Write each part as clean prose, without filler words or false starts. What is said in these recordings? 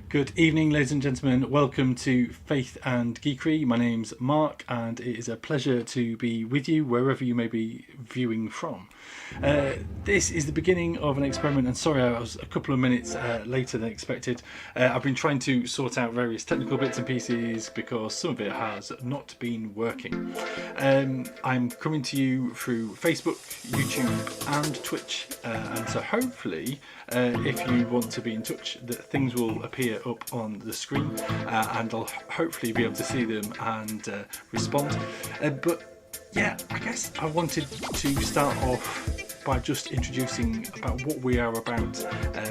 Good evening, ladies and gentlemen. Welcome to Faith and Geekery. My name's Mark, and it is a pleasure to be with you wherever you may be viewing from. This is the beginning of an experiment, and sorry I was a couple of minutes later than expected. I've been trying to sort out various technical bits and pieces because some of it has not been working. I'm coming to you through Facebook, YouTube and Twitch, and so hopefully if you want to be in touch, that things will appear up on the screen, and I'll hopefully be able to see them and respond. But yeah, I guess I wanted to start off by just introducing about what we are about,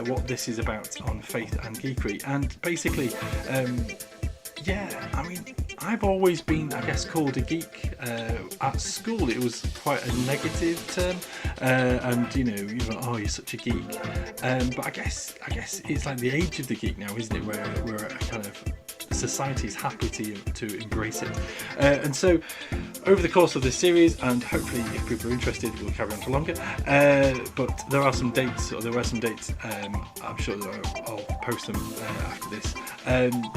what this is about on Faith and Geekery, and basically, yeah, I mean, I've always been, I guess, called a geek. At school, it was quite a negative term, and you know, you're like, oh, you're such a geek. But I guess it's like the age of the geek now, isn't it? Where we're at a kind of society is happy to embrace it. And so over the course of this series, and hopefully if people are interested we'll carry on for longer, but there were some dates, I'm sure that I'll post them after this,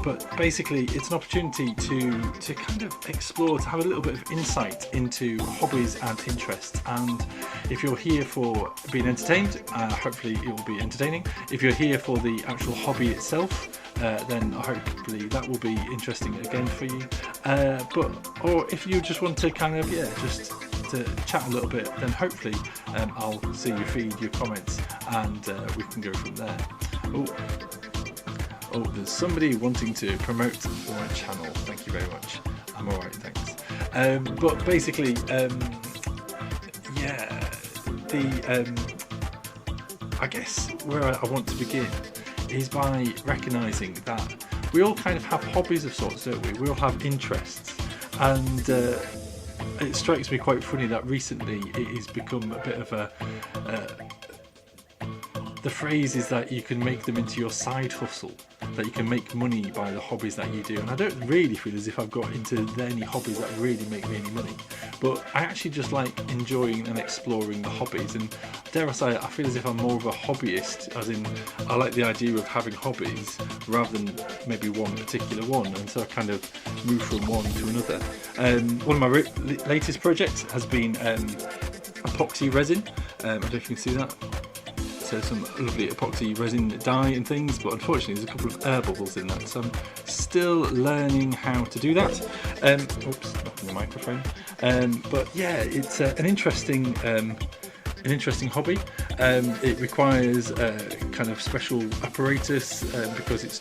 but basically it's an opportunity to kind of explore, to have a little bit of insight into hobbies and interests. And if you're here for being entertained, hopefully it will be entertaining. If you're here for the actual hobby itself, then hopefully that will be interesting again for you. Or if you just want to kind of just to chat a little bit, then hopefully I'll see your feed, your comments, and we can go from there. Oh, there's somebody wanting to promote my channel. Thank you very much. I'm alright, thanks. But basically, I guess where I want to begin is by recognising that we all kind of have hobbies of sorts, don't we? We all have interests, and it strikes me quite funny that recently it has become a bit of the phrase is that you can make them into your side hustle, that you can make money by the hobbies that you do. And I don't really feel as if I've got into any hobbies that really make me any money, but I actually just like enjoying and exploring the hobbies. And dare I say, I feel as if I'm more of a hobbyist, as in I like the idea of having hobbies rather than maybe one particular one, and so I kind of move from one to another. One of my latest projects has been epoxy resin. I don't know if you can see that. So some lovely epoxy resin dye and things, but unfortunately there's a couple of air bubbles in that, so I'm still learning how to do that. Oops, knocking the microphone. But yeah, it's an interesting hobby. It requires kind of special apparatus because it's,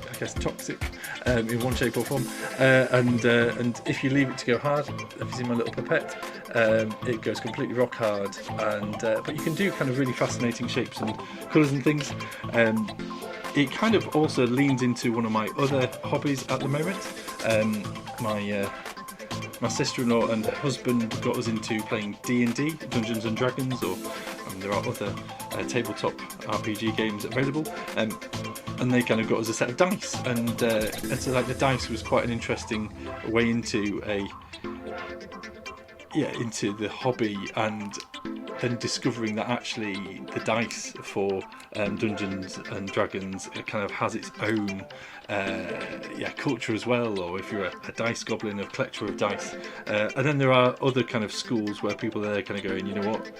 I guess, toxic in one shape or form, and if you leave it to go hard, have you seen my little pipette? It goes completely rock hard, and but you can do kind of really fascinating shapes and colours and things. It kind of also leans into one of my other hobbies at the moment. My sister-in-law and husband got us into playing D&D, Dungeons and Dragons, or there are other tabletop RPG games available, and they kind of got us a set of dice, and so like the dice was quite an interesting way into into the hobby, and then discovering that actually the dice for Dungeons and Dragons kind of has its own culture as well, or if you're a dice goblin, a collector of dice, and then there are other kind of schools where people are kind of going, you know what,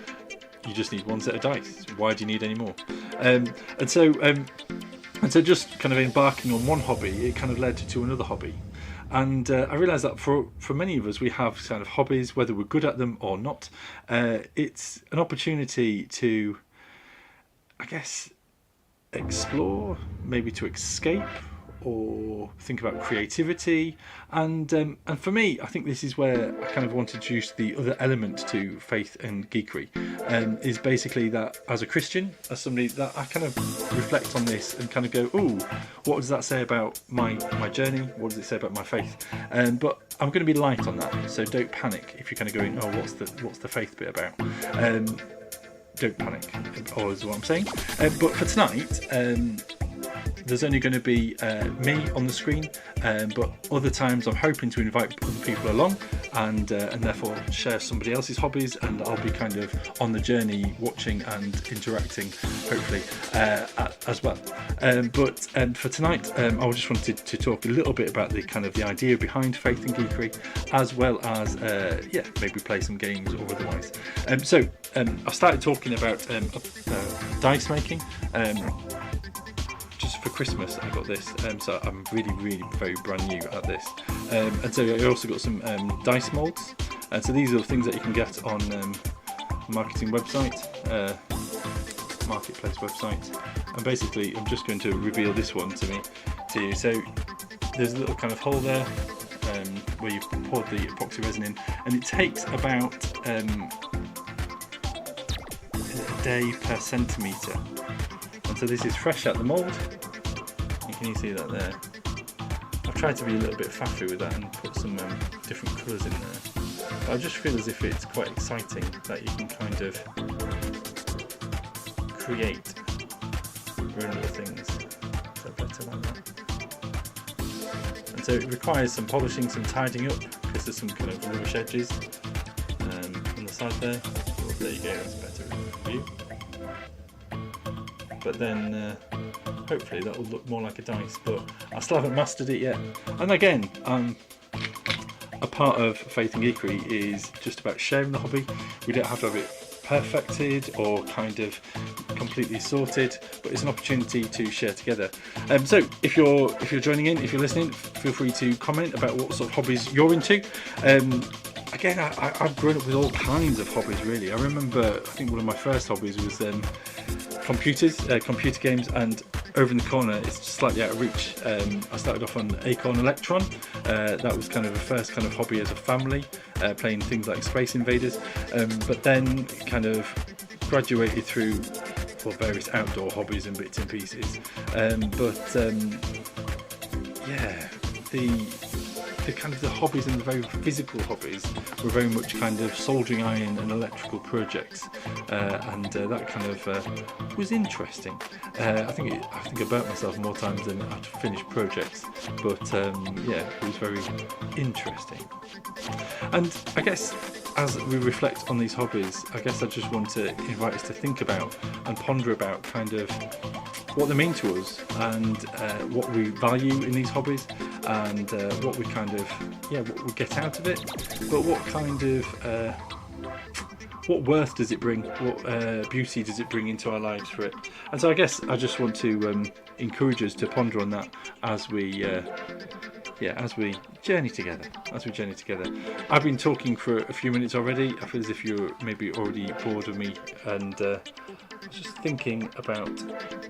you just need one set of dice, why do you need any more? And so just kind of embarking on one hobby, it kind of led to another hobby. And I realised that for many of us, we have kind of hobbies, whether we're good at them or not. It's an opportunity to, I guess, explore, maybe to escape, or think about creativity. And for me, I think this is where I kind of want to introduce the other element to Faith and Geekery, is basically that as a Christian, as somebody that I kind of reflect on this and kind of go, ooh, what does that say about my journey? What does it say about my faith? But I'm going to be light on that, so don't panic if you're kind of going, oh, what's the faith bit about? Don't panic, or is what I'm saying. But for tonight, there's only going to be me on the screen, but other times I'm hoping to invite other people along, and therefore share somebody else's hobbies, and I'll be kind of on the journey, watching and interacting, hopefully, as well. But for tonight, I just wanted to talk a little bit about the idea behind Faith and Geekery, as well as maybe play some games or otherwise. So I started talking about dice making. Just for Christmas I got this, so I'm really very brand new at this, and so I also got some dice molds, and so these are the things that you can get on marketing website, marketplace website, and basically I'm just going to reveal this one to you. So there's a little kind of hole there where you've poured the epoxy resin in, and it takes about a day per centimetre. So this is fresh out the mould. Can you see that there? I've tried to be a little bit faffy with that and put some different colours in there. But I just feel as if it's quite exciting that you can kind of create your own little things. Is that better like that? And so it requires some polishing, some tidying up, because there's some kind of rubbish edges on the side there. Oh, there you go, that's a better view. But then hopefully that will look more like a dice, but I still haven't mastered it yet. And again, a part of Faith and Geekery is just about sharing the hobby. We don't have to have it perfected or kind of completely sorted, but it's an opportunity to share together. So if you're joining in, if you're listening, feel free to comment about what sort of hobbies you're into. Again, I've grown up with all kinds of hobbies, really. I remember, I think one of my first hobbies was computer games, and over in the corner, it's slightly out of reach. I started off on Acorn Electron. That was kind of the first kind of hobby as a family, playing things like Space Invaders, but then kind of graduated through various outdoor hobbies and bits and pieces. The kind of the hobbies and the very physical hobbies were very much kind of soldering iron and electrical projects, and that kind of was interesting. I think I burnt myself more times than I'd finished projects, but it was very interesting. And I guess as we reflect on these hobbies, I guess I just want to invite us to think about and ponder about kind of what they mean to us, and what we value in these hobbies, and what we kind of what we get out of it, but what kind of what worth does it bring, what beauty does it bring into our lives for it. And so I guess I just want to encourage us to ponder on that as we journey together. I've been talking for a few minutes already. I feel as if you're maybe already bored of me, and I was just thinking about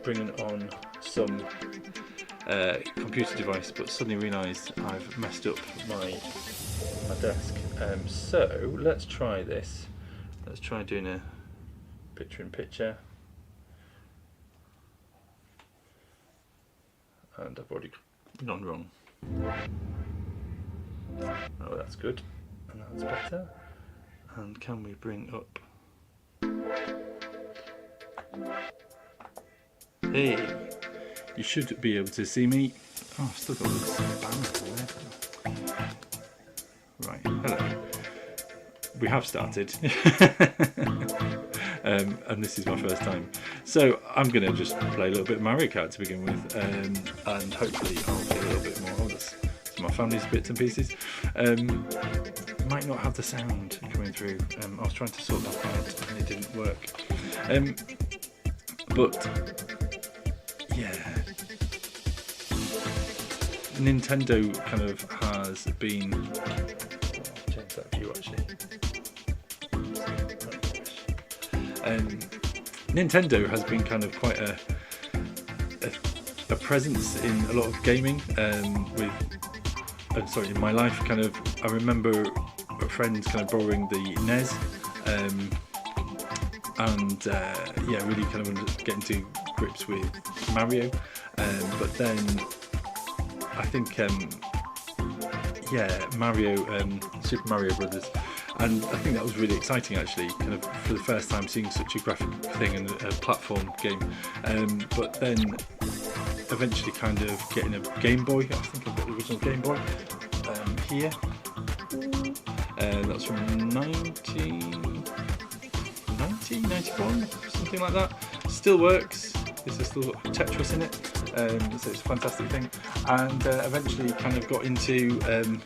bringing on some computer device, but suddenly realised I've messed up my desk. So let's try this. Let's try doing a picture-in-picture. And I've already gone wrong. Oh, that's good. And that's better. And can we bring up... Hey! You should be able to see me. Oh, I've still got this banner there. Right, hello. We have started. And this is my first time. So I'm going to just play a little bit of Mario Kart to begin with, and hopefully I'll play a little bit more. Oh, that's my family's bits and pieces. Might not have the sound coming through. I was trying to sort that out and it didn't work. Nintendo kind of has been... I'll change that view actually. Nintendo has been kind of quite a presence in a lot of gaming. In my life, kind of, I remember friends kind of borrowing the NES, really kind of getting to grips with Mario. But then I think Mario, Super Mario Brothers. And I think that was really exciting, actually, kind of for the first time seeing such a graphic thing in a platform game. But then eventually kind of getting a Game Boy. I think I've got the original Game Boy here. That's from 1991, something like that. Still works. There's still Tetris in it. So it's a fantastic thing. And eventually kind of got into... kind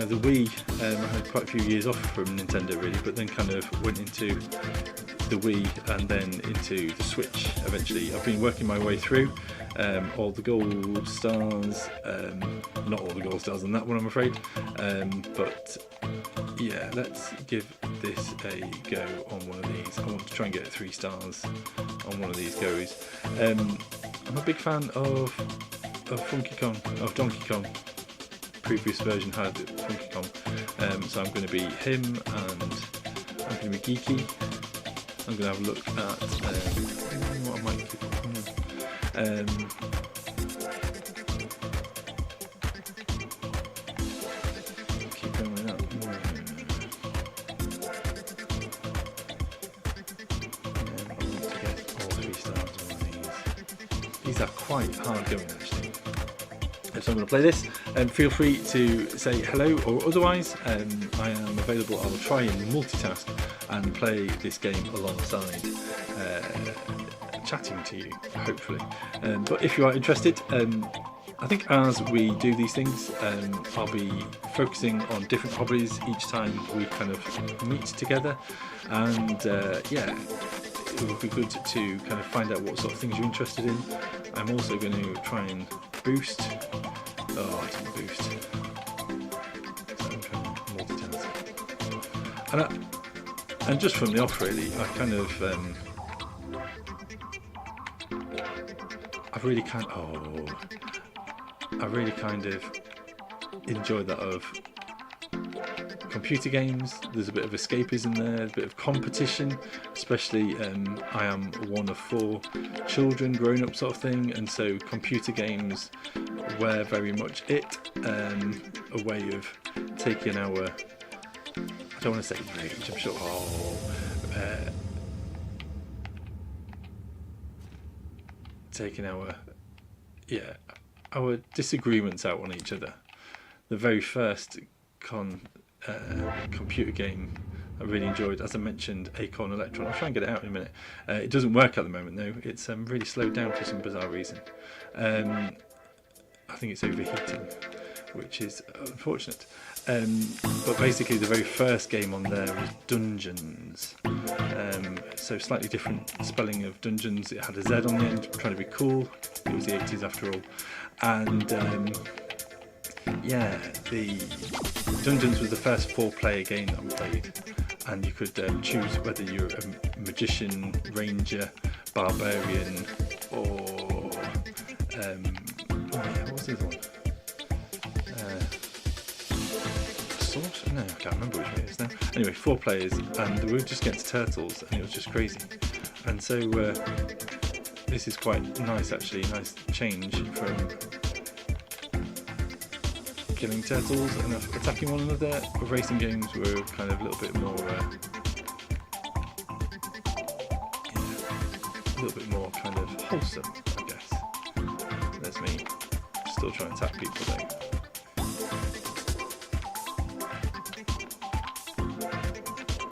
of the Wii. I had quite a few years off from Nintendo really, but then kind of went into the Wii and then into the Switch eventually. I've been working my way through all the gold stars, not all the gold stars on that one I'm afraid, but yeah, let's give this a go on one of these. I want to try and get 3 stars on one of these goes. I'm a big fan of Donkey Kong. Previous version had Funky Kong, so I'm going to be him, and I'm going to be geeky. I'm going to have a look at what I might keep on. Keep going up. I want to get all 3 stars on these. These are quite hard going actually. So I'm going to play this, and feel free to say hello or otherwise. I am available. I'll try and multitask and play this game alongside chatting to you, hopefully. But if you are interested, I think as we do these things, I'll be focusing on different hobbies each time we kind of meet together, and it would be good to kind of find out what sort of things you're interested in. I'm also going to try and boost. Oh, I didn't boost. So I'm trying to multitask. And just from the off, really, I kind of I really kind of enjoy that of computer games. There's a bit of escapism there, a bit of competition, especially I am one of 4 children growing up sort of thing, and so computer games were very much it, a way of taking our, I don't want to say rage, I'm sure, taking our disagreements out on each other. The very first computer game I really enjoyed, as I mentioned, Acorn Electron. I'll try and get it out in a minute. It doesn't work at the moment though. It's really slowed down for some bizarre reason. I think it's overheating, which is unfortunate. But basically the very first game on there was Dungeons. So slightly different spelling of Dungeons. It had a Z on the end, trying to be cool. It was the 80s after all. And the Dungeons was the first 4-player game that we played, and you could choose whether you're a magician, ranger, barbarian, or what was the other one? Sorcerer? No, I can't remember which way it is now. Anyway, 4 players, and we were just getting to turtles, and it was just crazy. And so this is quite nice, actually, nice change from killing turtles and attacking one another. Racing games were kind of a little bit more, kind of wholesome, I guess. There's me, still trying to attack people though.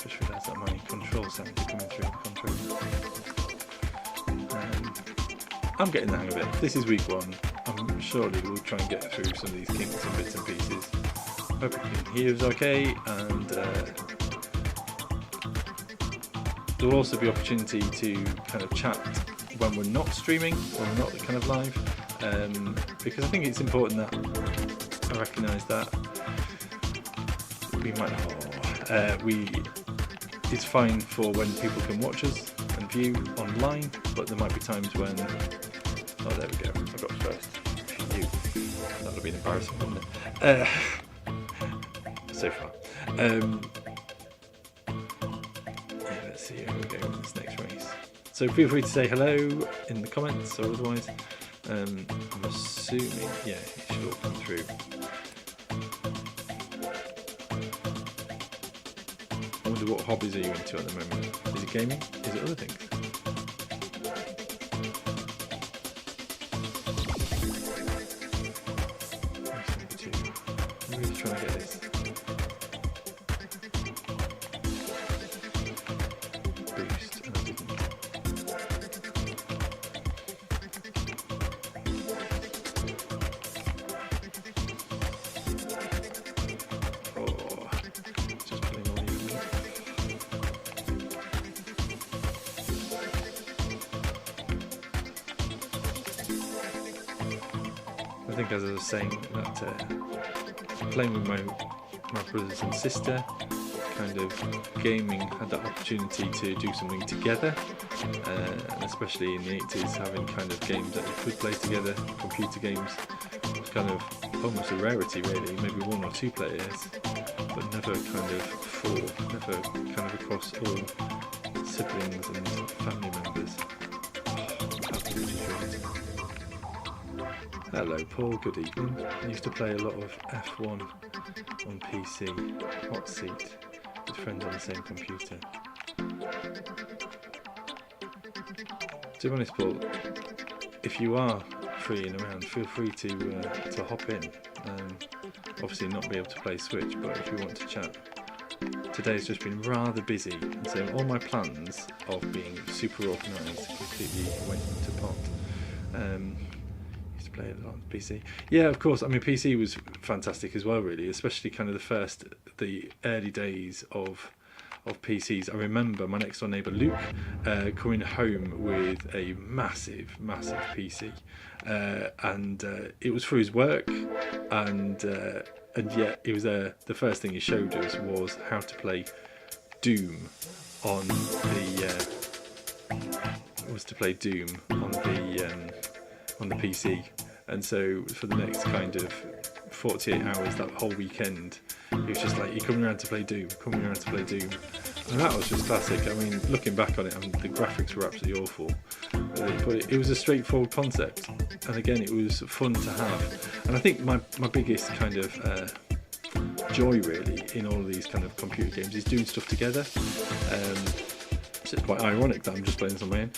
Just realised that my control sounds are coming through the controller. I'm getting the hang of it. This is week 1. Surely we'll try and get through some of these kinks and bits and pieces. Hope you can hear us okay, and there will also be opportunity to kind of chat when we're not streaming, when we're not kind of live, because I think it's important that I recognise that it's fine for when people can watch us and view online, but there might be times when, oh there we go, I got first. That would have been embarrassing, wouldn't it? So far. Let's see how we go in this next race. So feel free to say hello in the comments or otherwise. I'm assuming, it should all come through. I wonder what hobbies are you into at the moment? Is it gaming? Is it other things? I think, as I was saying, that playing with my brothers and sister, kind of gaming, had that opportunity to do something together, and especially in the 80s, having kind of games that you could play together, computer games, was kind of almost a rarity really, maybe 1 or 2 players, but never kind of 4, never kind of across all siblings and family members. Hello Paul, good evening. I used to play a lot of F1 on PC, hot seat, with friends on the same computer. To be honest Paul, if you are freeing around, feel free to hop in. Obviously not be able to play Switch, but if you want to chat. Today's just been rather busy, and so all my plans of being super organised completely went into pot. Used to play a lot on PC. Yeah, of course. I mean, PC was fantastic as well, really, especially kind of the early days of PCs. I remember my next door neighbour Luke coming home with a massive PC, and it was for his work, and yet it was the first thing he showed us was how to play Doom on the PC. And so for the next kind of 48 hours, that whole weekend, it was just like, you're coming around to play Doom. And that was just classic. I mean, looking back on it, the graphics were absolutely awful. But it was a straightforward concept. And again, it was fun to have. And I think my biggest kind of joy, really, in all of these kind of computer games is doing stuff together. It's quite ironic that I'm just playing this on my own.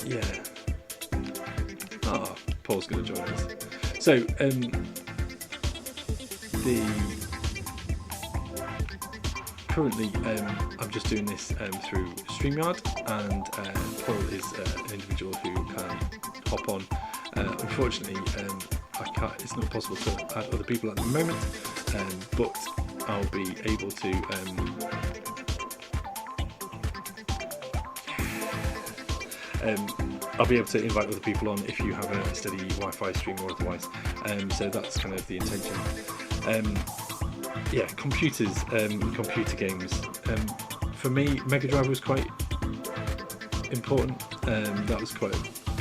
Yeah. Oh, Paul's going to join us. So, currently, I'm just doing this through StreamYard, and Paul is an individual who can hop on. Unfortunately, it's not possible to add other people at the moment, but I'll be able to. I'll be able to invite other people on if you have a steady Wi-Fi stream or otherwise. So that's kind of the intention. Yeah, computers, computer games. For me, Mega Drive was quite important. That was quite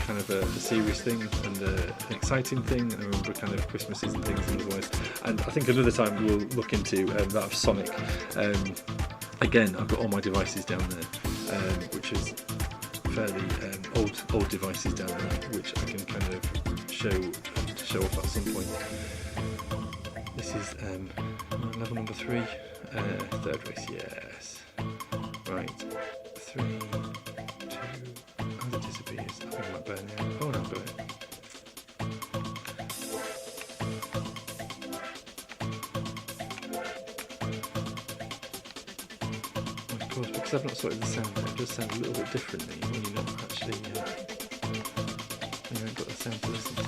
kind of a serious thing and an exciting thing. I remember kind of Christmases and things and otherwise. And I think another time we'll look into that of Sonic. Again, I've got all my devices down there, which is fairly old devices down there, which I can kind of show off at some point. This is level number 3, third race, yes. Right, 3, 2, as it disappears, I think I might burn now. Oh no, burn. Of course, because I've not sorted the sound, it does sound a little bit differently when you're not actually, when you haven't got the sound to listen to.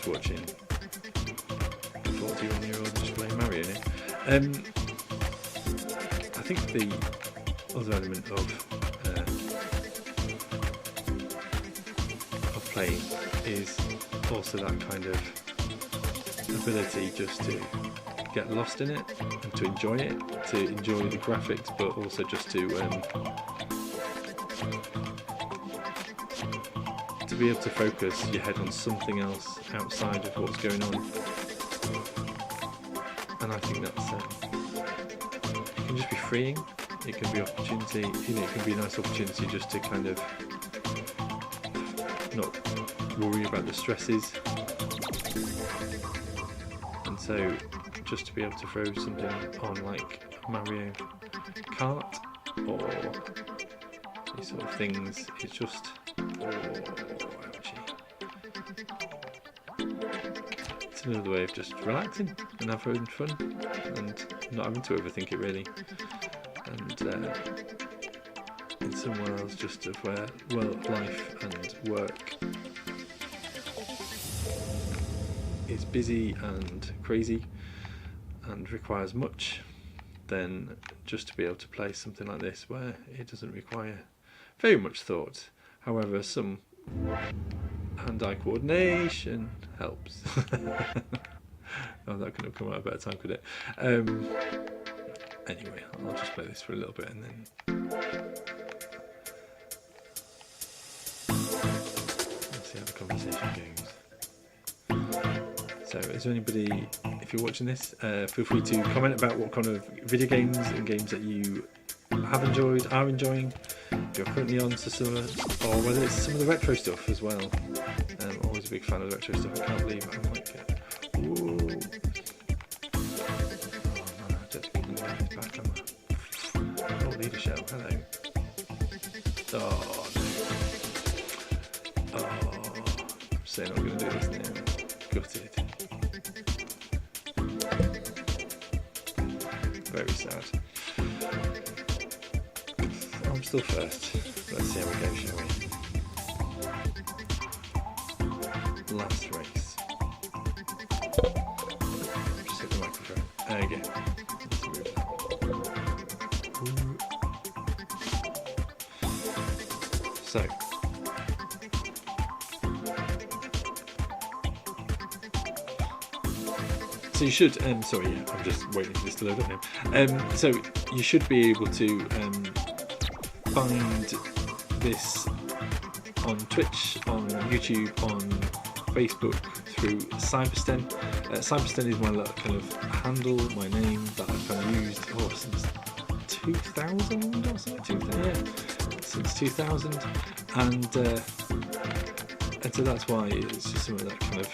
Watching a 41-year-old just playing Mario now. I think the other element of playing is also that kind of ability just to get lost in it and to enjoy the graphics, but also just to be able to focus your head on something else outside of what's going on. And I think that's it can just be freeing. It can be opportunity, it can be a nice opportunity just to kind of not worry about the stresses. And so just to be able to throw something on like Mario Kart or these sort of things, it's just it's another way of just relaxing and having fun and not having to overthink it really. And in some worlds just of where life and work is busy and crazy and requires much, then just to be able to play something like this where it doesn't require very much thought. However, some hand-eye coordination helps. Oh, that couldn't have come out at a better time, could it? Anyway, I'll just play this for a little bit and then let's see how the conversation goes. So, is there anybody, if you're watching this, feel free to comment about what kind of video games and games that you have enjoyed, are enjoying, you're currently on to some, or whether it's some of the retro stuff as well. Always a big fan of the retro stuff. I can't believe I might get. Ooh. Oh man, I don't think I'm going to back on that. Oh, leader shell. Hello. Oh no. Oh, I'm saying I'm going to do this now. Gutted. Very sad. I'm still first. Let's see how we go, shall we? Last race. Just hit the microphone. There you go. Let's move that. So. So you should, sorry, yeah, I'm just waiting for this to load up now. So you should be able to find this on Twitch, on YouTube, on Facebook through Cybersten. Cybersten is my kind of handle, my name that I've kind of used since 2000 or something. Yeah, since 2000, and so that's why it's just some of that kind of.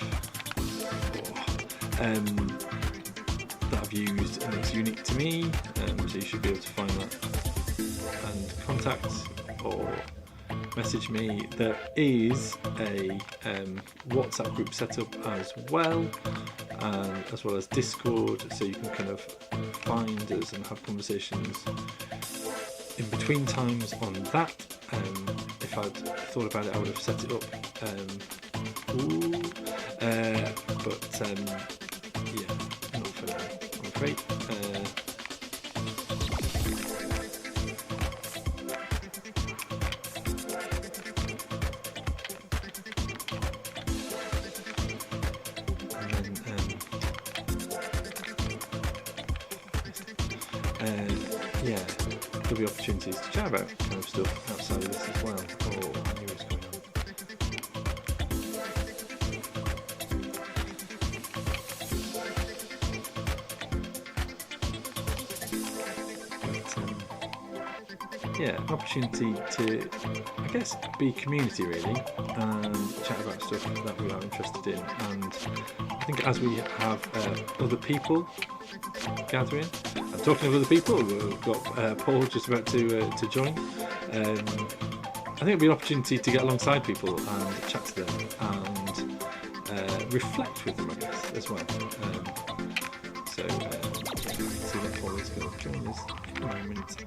That I've used and it's unique to me, so you should be able to find that and contact or message me. There is a WhatsApp group set up as well as Discord, so you can kind of find us and have conversations in between times on that. If I'd thought about it, I would have set it up. Yeah, not for now, I'm afraid. Yeah, there'll be opportunities to chat about kind of stuff outside of this as well. Oh, I knew what was going on. Yeah, an opportunity to, I guess, be community really, and chat about stuff that we are interested in. And I think as we have other people gathering, and talking of other people, we've got Paul just about to join. I think it'll be an opportunity to get alongside people and chat to them and reflect with them, I guess, as well. So I can see that Paul is going to join us in a minute.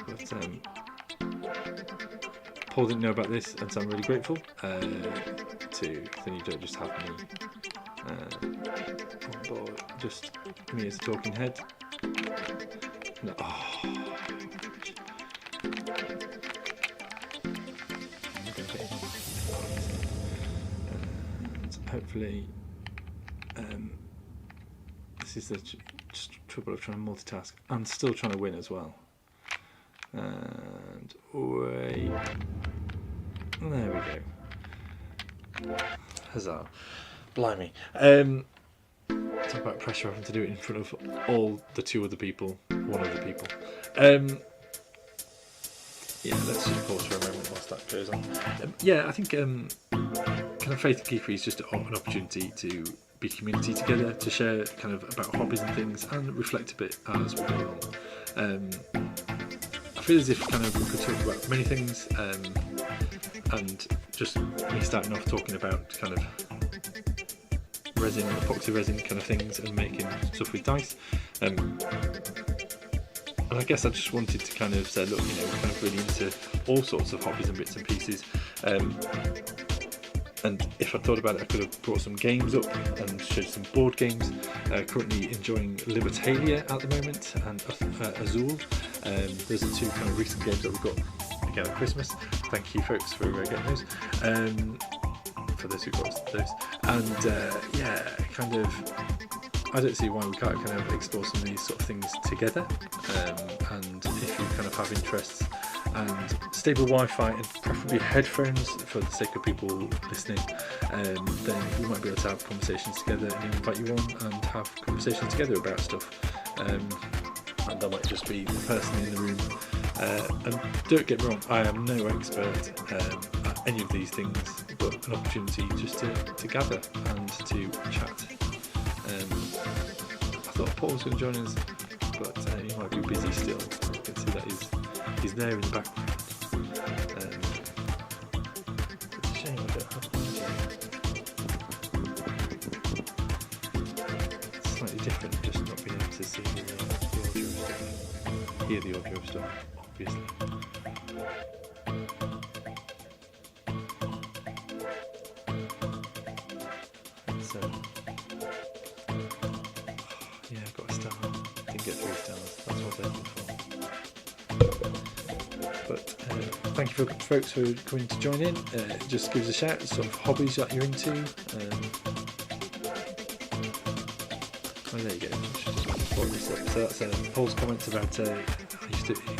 But Paul didn't know about this, and so I'm really grateful then you don't just have me on board, just me as a talking head. No, hopefully this is the trouble of trying to multitask and still trying to win as well. And wait, there we go. Huzzah! Blimey. Talk about pressure having to do it in front of all the two other people, one other people. Yeah, let's just pause for a moment whilst that goes on. Yeah, I think kind of Faith Geekery is just an opportunity to be community together, to share kind of about hobbies and things, and reflect a bit as we go on. I feel as if kind of we could talk about many things, and just me starting off talking about kind of resin, epoxy resin kind of things, and making stuff with dice. And I guess I just wanted to kind of say, look, you know, we're kind of really into all sorts of hobbies and bits and pieces. And if I thought about it, I could have brought some games up and showed some board games. Currently enjoying Libertalia at the moment, and Azul. Those are two kind of recent games that we've got again at Christmas. Thank you, folks, for getting those. For those who got those. And yeah, kind of, I don't see why we can't kind of explore some of these sort of things together. And if you kind of have interests and stable Wi-Fi and preferably headphones for the sake of people listening, then we might be able to have conversations together and invite you on and have conversations together about stuff. And I might just be the person in the room. And don't get me wrong, I am no expert at any of these things, but an opportunity just to gather and to chat. I thought Paul was going to join us, but he might be busy still. You can see that he's there in the background. It's a shame I don't have an idea. It's slightly different, just not being able to see the audio stuff, hear the audio stuff, obviously. So, yeah, I got a star. Didn't get 3 stars. That's what I was aiming for. But thank you for folks who are coming to join in. Just give us a shout. Sort of hobbies that you're into. Oh, there you go. So that's Paul's comments about. He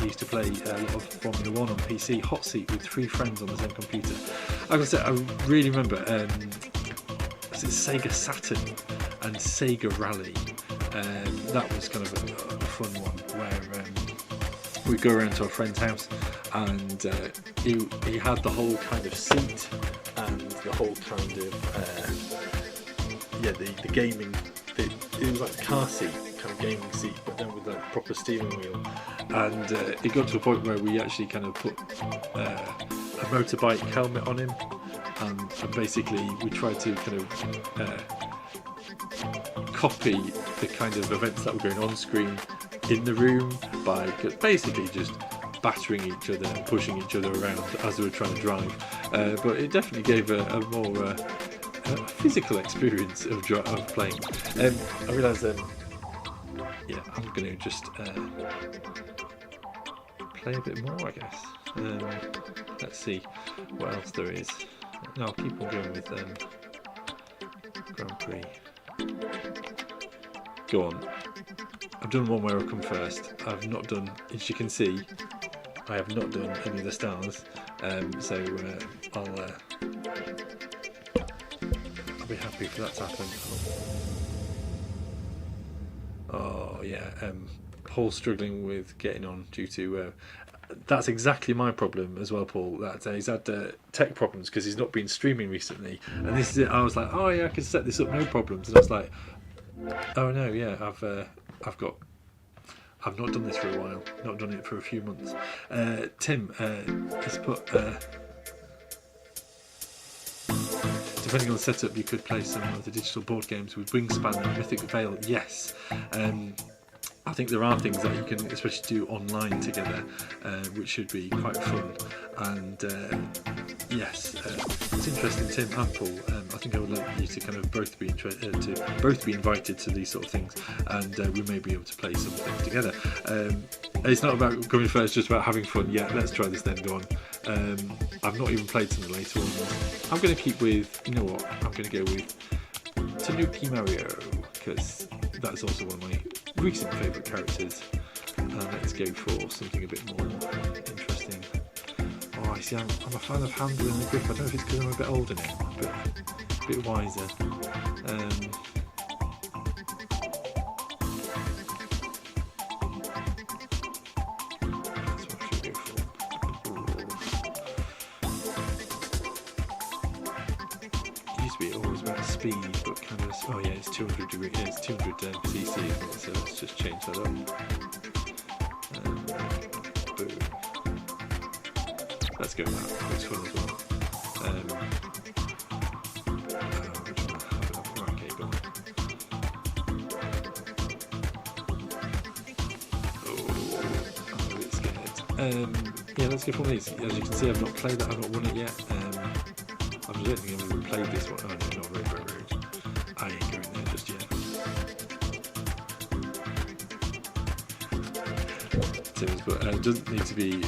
used to play a lot of Formula 1 on PC, hot seat with 3 friends on the same computer. I gotta say, I really remember. Was it Sega Saturn and Sega Rally? That was kind of a fun one where we'd go around to a friend's house and he had the whole kind of seat and the whole kind of the gaming. It was like a car seat, kind of gaming seat, but then with a proper steering wheel. And it got to a point where we actually kind of put a motorbike helmet on him, and basically we tried to kind of copy the kind of events that were going on screen in the room by basically just battering each other and pushing each other around as we were trying to drive. But it definitely gave a more physical experience of playing. I realised I'm going to just play a bit more, I guess. Let's see what else there is. No, I'll keep on going with Grand Prix. Go on. I've done one where I come first. I've not done, as you can see, I have not done any of the stars. So I'll be happy for that to happen. Oh yeah, Paul's struggling with getting on due to that's exactly my problem as well, Paul. That he's had tech problems because he's not been streaming recently, and this is it. I was like, oh yeah, I can set this up, no problems. And I was like, oh no, yeah, I've not done this for a while. Not done it for a few months. Tim has put. Depending on the setup, you could play some of the digital board games with Wingspan and Mythic Veil. Yes. I think there are things that you can especially do online together, which should be quite fun. And yes, it's interesting, Tim and Paul. I think I would like you to kind of both be invited to these sort of things, and we may be able to play some things together. It's not about coming first, just about having fun. Yeah, let's try this then. Go on. I've not even played some of the later ones. I'm going to keep with, you know what? I'm going to go with Tanuki Mario, because that's also one of my recent favourite characters. Let's go for something a bit more interesting. Oh, I see, I'm a fan of handling the grip. I don't know if it's because I'm a bit older now, but a bit wiser. That's what I should go for. It used to be always about speed, but kind of, oh yeah, it's 200 degrees, yeah, it's 200 cc, isn't it? So let's just change that up. Boom. Let's go with that. Looks fun as well. Which one? Okay, go on. Oh, I'm a bit scared. Yeah, let's go for these. As you can see, I've not played that. I've not won it yet. I don't think I've even played this one. Oh no, not Road. I ain't going there just yet. But it doesn't need to be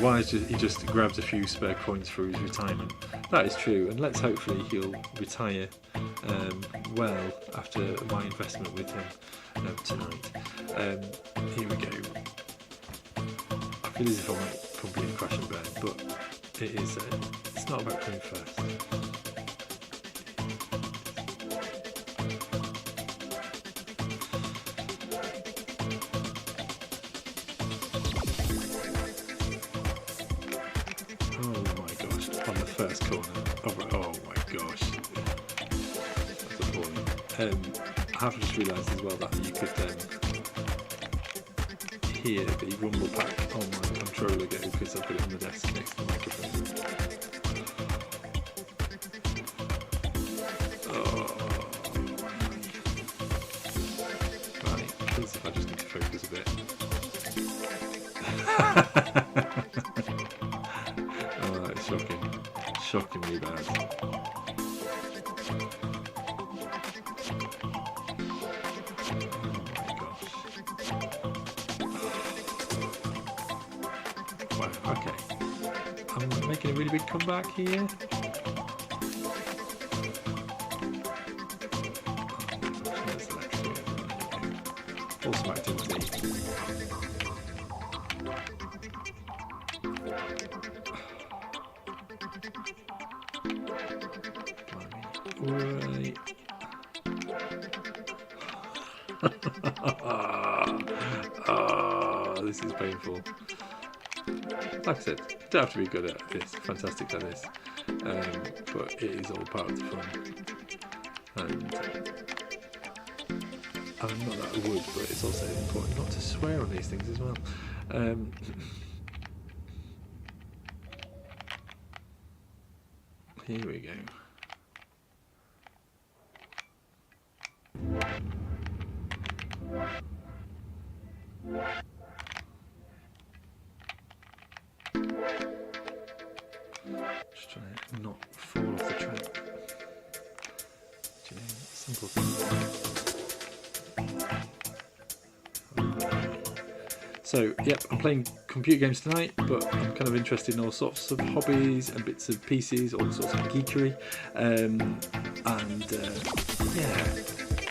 wise. He just grabs a few spare coins for his retirement. That is true, and let's hopefully he'll retire well after my investment with him tonight. Here we go. feel as if I might probably crash and burn, but it is. It's not about coming first. Oh my gosh! On the first corner. Oh my gosh! That's appalling. I have just realised as well that you could hear the rumble pack on my controller go because I've got it on the desk next to the microphone. Oh, right, as if I just need to focus a bit. Oh, it's shocking. Shockingly bad. Okay, I'm making a really big comeback here. Awesome activity. Right. This is painful. Like I said, you don't have to be good at this, fantastic at this, but it is all part of the fun. And not that I would, but it's also important not to swear on these things as well. Here we go. Just trying to not fall off the track. Do you know, simple thing. So, yep, I'm playing computer games tonight, but I'm kind of interested in all sorts of hobbies and bits and pieces, all sorts of geekery. Yeah,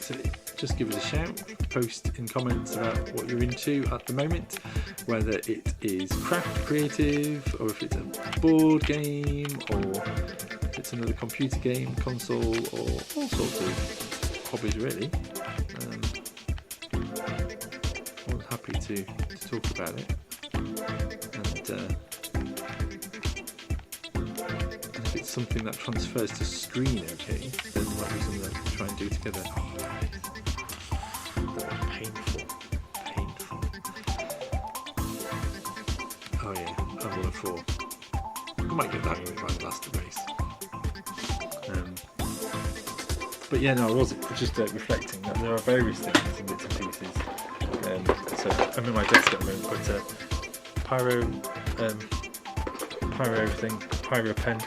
so just give us a shout, post in comments about what you're into at the moment, whether it is craft, creative, or if it's a board game, or if it's another computer game, console, or all sorts of hobbies really. I'm happy to talk about it, and if it's something that transfers to screen okay, then it might be something that we can try and do together. Painful. Oh yeah, I'm 1 of 4. I might get that when I last the race. But yeah, no, I was just reflecting that there are various things and bits and pieces. So I'm in my desk at the moment, but pyro pen,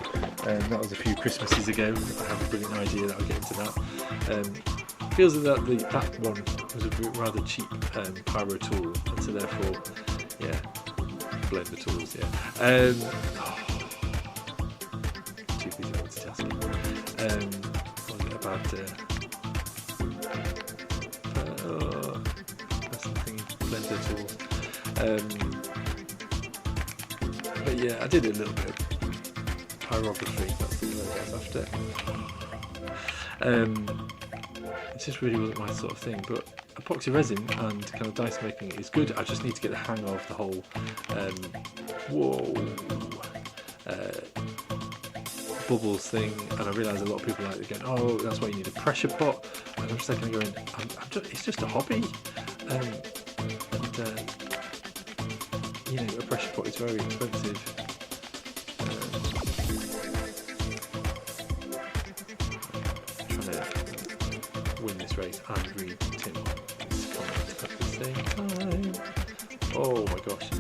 that was a few Christmases ago. I have a brilliant idea that I'll get into that. Feels that that one was a rather cheap pyro tool, and so therefore, yeah, blender tools, yeah. Too busy multitasking. What was it about? Blender tools. But yeah, I did a little bit of pyrography, that's the word I was after. It just really wasn't my sort of thing, but epoxy resin and kind of dice making is good. I just need to get the hang of the whole bubbles thing, and I realise a lot of people are like going, oh, that's why you need a pressure pot, and I'm just like going, it's just a hobby. You know, a pressure pot is very expensive. Trying to win this race and read Tim's comment at the same time. Oh my gosh.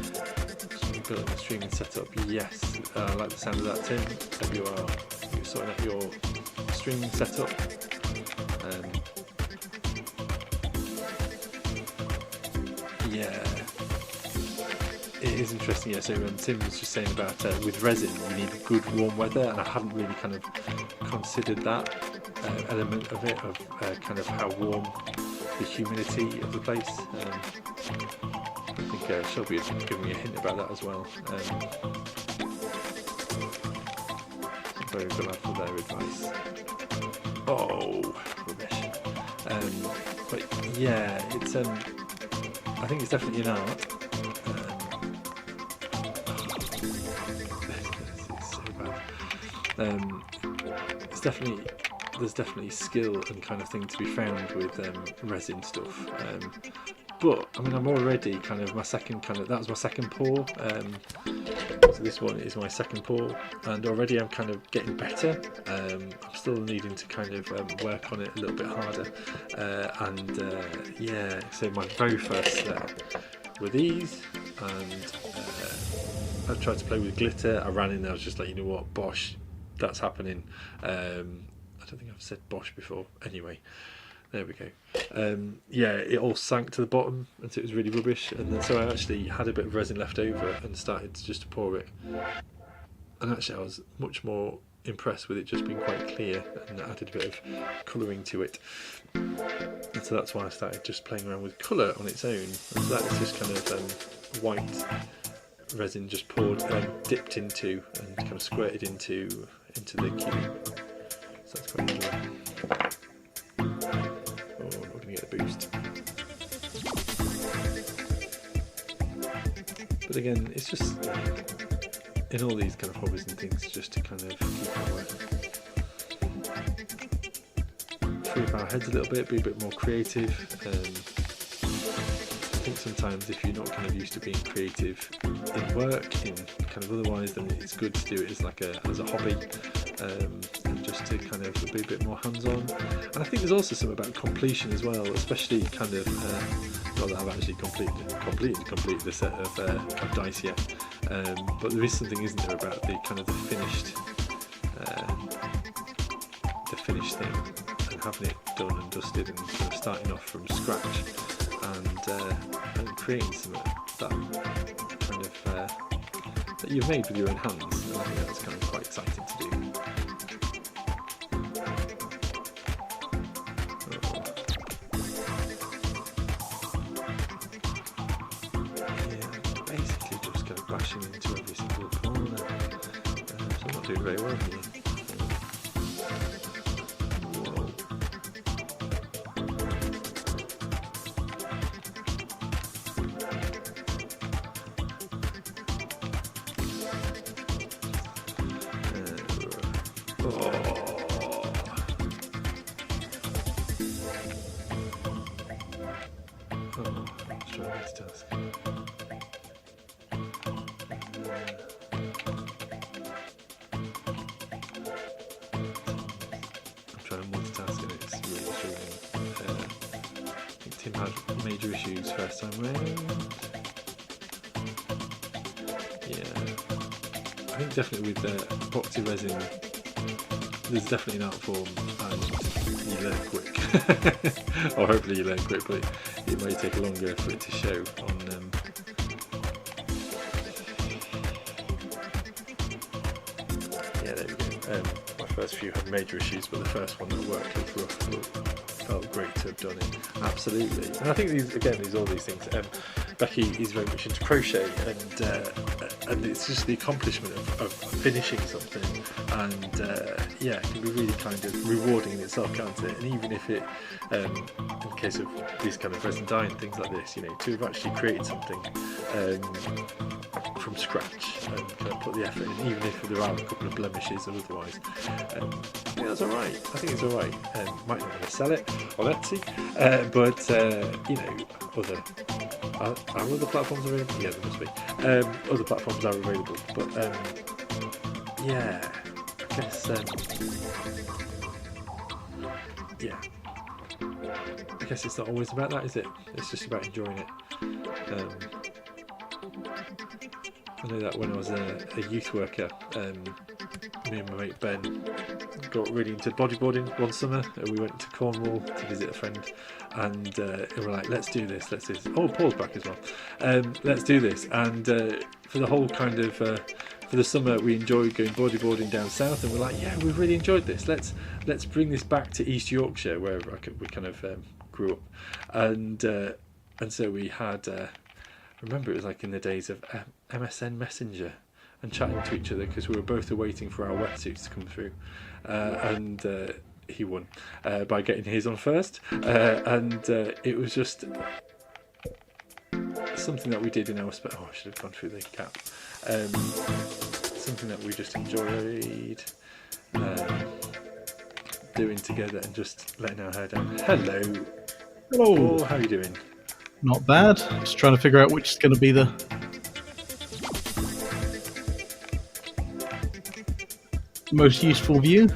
Building the streaming setup. Yes, I like the sound of that, Tim. Hope you're sorting out your streaming setup. Yeah, it is interesting. Yeah, so Tim was just saying about with resin, you need good warm weather, and I hadn't really kind of considered that element of it, of kind of how warm the humidity of the place. I think Shelby has given me a hint about that as well. I'm very glad for their advice. Oh, rubbish. But yeah, it's I think it's definitely an art. It's so bad. There's definitely skill and kind of thing to be found with resin stuff. But I mean, I'm already kind of that was my second pour. So this one is my second pour, and already I'm kind of getting better. I'm still needing to kind of work on it a little bit harder. So my very first were these, and I tried to play with glitter. I ran in there, I was just like, you know what, bosh, that's happening. I don't think I've said bosh before. Anyway, there we go. It all sank to the bottom, and so it was really rubbish. And then so I actually had a bit of resin left over and started to pour it. And actually I was much more impressed with it just being quite clear, and added a bit of colouring to it. And so that's why I started just playing around with colour on its own. And so that is just kind of white resin just poured, dipped into, and kind of squirted into the cube. So that's quite easy. Oh, I'm not going to get a boost. But again, it's just in all these kind of hobbies and things, just to kind of free up our heads a little bit, be a bit more creative. I think sometimes if you're not kind of used to being creative in work, in kind of otherwise, then it's good to do it as a hobby, and just to kind of be a bit more hands-on. And I think there's also something about completion as well, especially kind of not that I've actually completed the set of dice yet, but there is something, isn't there, about the kind of the finished thing, and having it done and dusted, and kind of starting off from scratch, and creating something that kind of that you've made with your own hands. And I think that's kind of quite exciting to do. Basically just kind of bashing into every single corner. So I'm not doing very well here. Tim had major issues first time round. Yeah, I think definitely with epoxy resin, there's definitely an art form, and you learn quick. Or hopefully you learn quick, but it may take longer for it to show on. Yeah, there we go. My first few had major issues, but the first one that worked was rough. But felt great to have done it. Absolutely. And I think all these things. Becky is very much into crochet, and it's just the accomplishment of finishing something, and it can be really kind of rewarding in itself, can't it? And even if it, in the case of these kind of resin dye and things like this, to have actually created something from scratch and kind of put the effort in, even if there are a couple of blemishes or otherwise, I think that's alright. I think it's alright. Might not want to sell it on Etsy, but are other platforms available? Yeah, there must be. Other platforms are available, but I guess it's not always about that, is it? It's just about enjoying it. I know that when I was a youth worker, me and my mate Ben got really into bodyboarding one summer, and we went to Cornwall to visit a friend, and we were like, let's do this. Oh, Paul's back as well. Let's do this. And for the whole kind of for the summer, we enjoyed going bodyboarding down south, and we're like, yeah, we've really enjoyed this. Let's bring this back to East Yorkshire, where we kind of grew up, and so we had. I remember it was like in the days of MSN Messenger and chatting to each other because we were both waiting for our wetsuits to come through, and he won by getting his on first, and it was just something that we did in our I should have gone through the cap. Something that we just enjoyed doing together and just letting our hair down. Hello. Hello. How are you doing? Not bad. Just trying to figure out which is going to be the most useful view.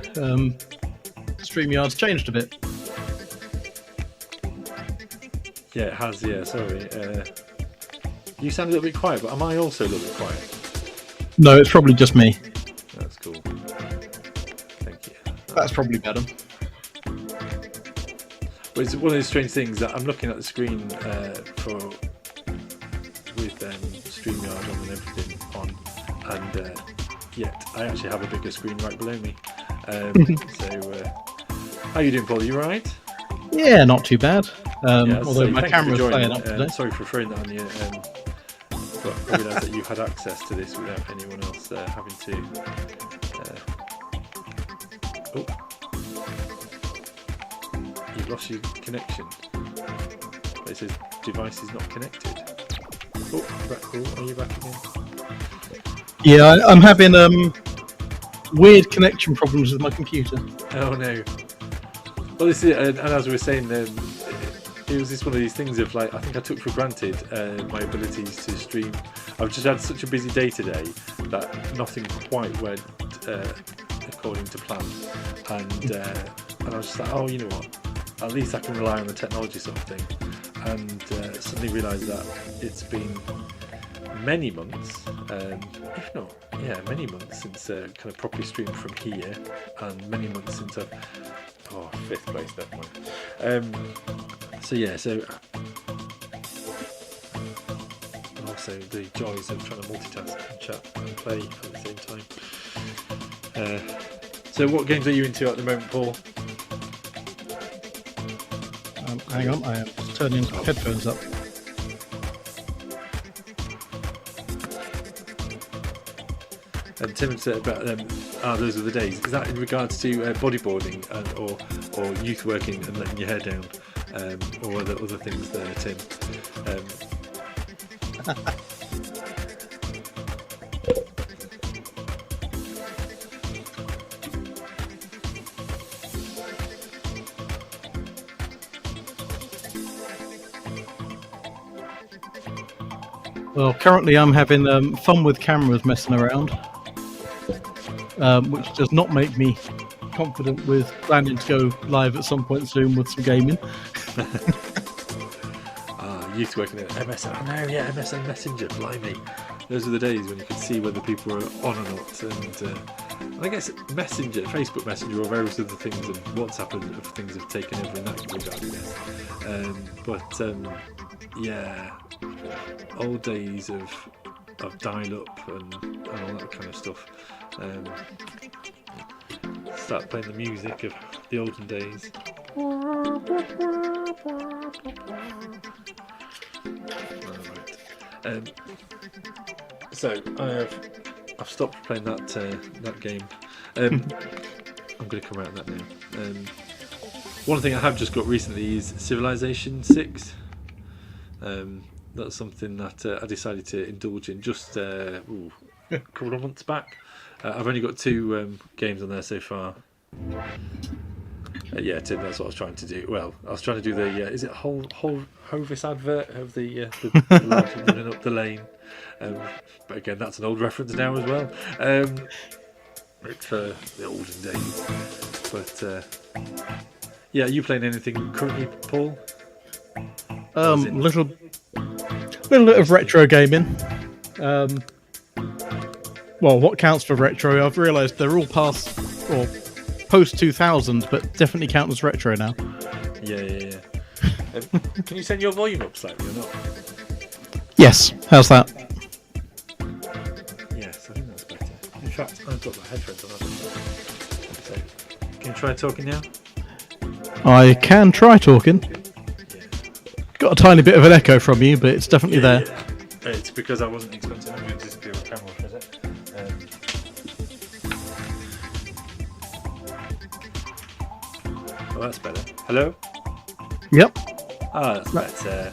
StreamYard's changed a bit. Yeah, it has. Yeah, sorry. You sound a little bit quiet, but am I also a little bit quiet? No, it's probably just me. That's cool. Thank you. That's probably better. But it's one of those strange things that I'm looking at the screen with StreamYard on and everything on, and yet I actually have a bigger screen right below me. How you doing, Paul? You alright? Yeah, not too bad. Yeah, although so my camera's playing up today. Sorry for throwing that on you. But I realised that you had access to this without anyone else having to. You've lost your connection. It says device is not connected. Are you back again? Yeah, I'm having weird connection problems with my computer. Oh no. Well, this is, and as we were saying, it was just one of these things of like, I think I took for granted my abilities to stream. I've just had such a busy day today that nothing quite went according to plan, and I was just like, oh, you know what? At least I can rely on the technology sort of thing, and suddenly realised that it's been many months, if not, many months since kind of properly streamed from here, and many months since I've fifth place, never mind. And also the joys of trying to multitask and chat and play at the same time. So what games are you into at the moment, Paul? Hang on, I am just turning headphones up. And Tim said about those are the days. Is that in regards to bodyboarding or youth working and letting your hair down, or are there other things there, Tim? Well, currently I'm having fun with cameras messing around, which does not make me confident with planning to go live at some point soon with some gaming. Youth working at MSN. Oh no, yeah, MSN Messenger, blimey. Those are the days when you could see whether people were on or not. And I guess Messenger, Facebook Messenger, or various other things, and WhatsApp and things have taken over in that regard, I guess. Old days of dial-up and all that kind of stuff. Start playing the music of the olden days. So I've stopped playing that game. I'm going to come around that now. One thing I have just got recently is Civilization 6. That's something that I decided to indulge in just a couple of months back. I've only got 2 games on there so far. Tim, that's what I was trying to do. Well, I was trying to do the is it Hovis advert of the lad running up the lane? But again, that's an old reference now as well. For the olden days. But are you playing anything currently, Paul? Little bit of retro gaming. Well, what counts for retro? I've realised they're all past or post 2000, but definitely count as retro now. Yeah. Can you send your volume up slightly or not? Yes. How's that? Yes, I think that's better. In fact, I've got my headphones on. So, can you try talking now? I can try talking. Got a tiny bit of an echo from you, but it's definitely there. It's because I wasn't expecting I'm going to disappear with camera for a sec. Oh, that's better. Hello? Yep. That's better.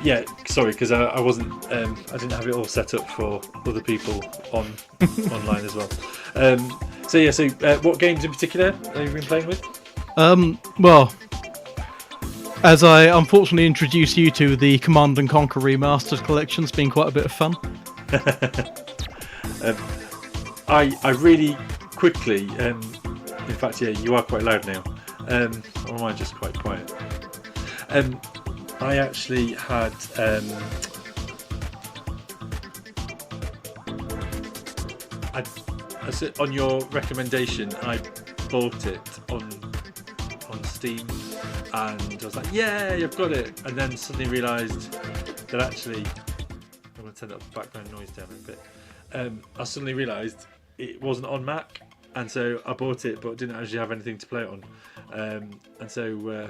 Yeah, sorry, because I wasn't. I didn't have it all set up for other people online as well. So what games in particular have you been playing with? Well, as I unfortunately introduced you to, the Command and Conquer Remastered collection's been quite a bit of fun. I really quickly. In fact, yeah, you are quite loud now. Or am I just quite quiet? I actually had. On your recommendation, I bought it on Steam, and I was like, "Yay, I've got it!" And then suddenly realised that actually, I'm going to turn that background noise down a bit. I suddenly realised it wasn't on Mac, and so I bought it, but didn't actually have anything to play it on, and so.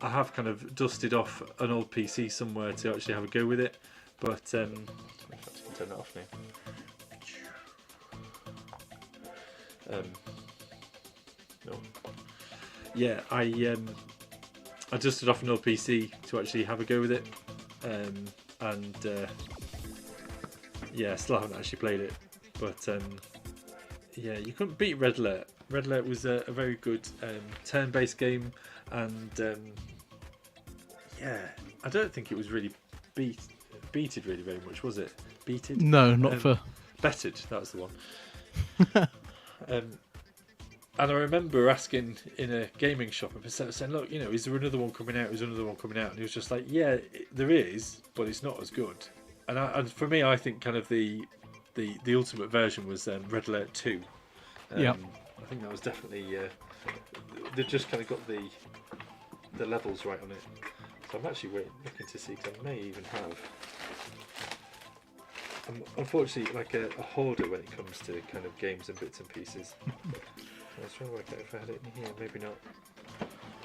I have kind of dusted off an old PC somewhere to actually have a go with it, but in fact, I can turn that off now. No. Yeah, I dusted off an old PC to actually have a go with it, and yeah, still haven't actually played it, but yeah, you couldn't beat Red Alert. Red Alert was a very good turn-based game, and yeah, I don't think it was really beated really very much, was it? Beated? No, not for... Bettered, that was the one. And I remember asking in a gaming shop, and saying, look, is there another one coming out? Is there another one coming out? And he was just like, yeah, there is, but it's not as good. And for me, I think kind of the ultimate version was Red Alert 2. Yeah. I think that was definitely... they've just kind of got the levels right on it. So I'm actually looking to see, because I may even have... I'm unfortunately like a hoarder when it comes to kind of games and bits and pieces. I was trying to work out if I had it in here, maybe not.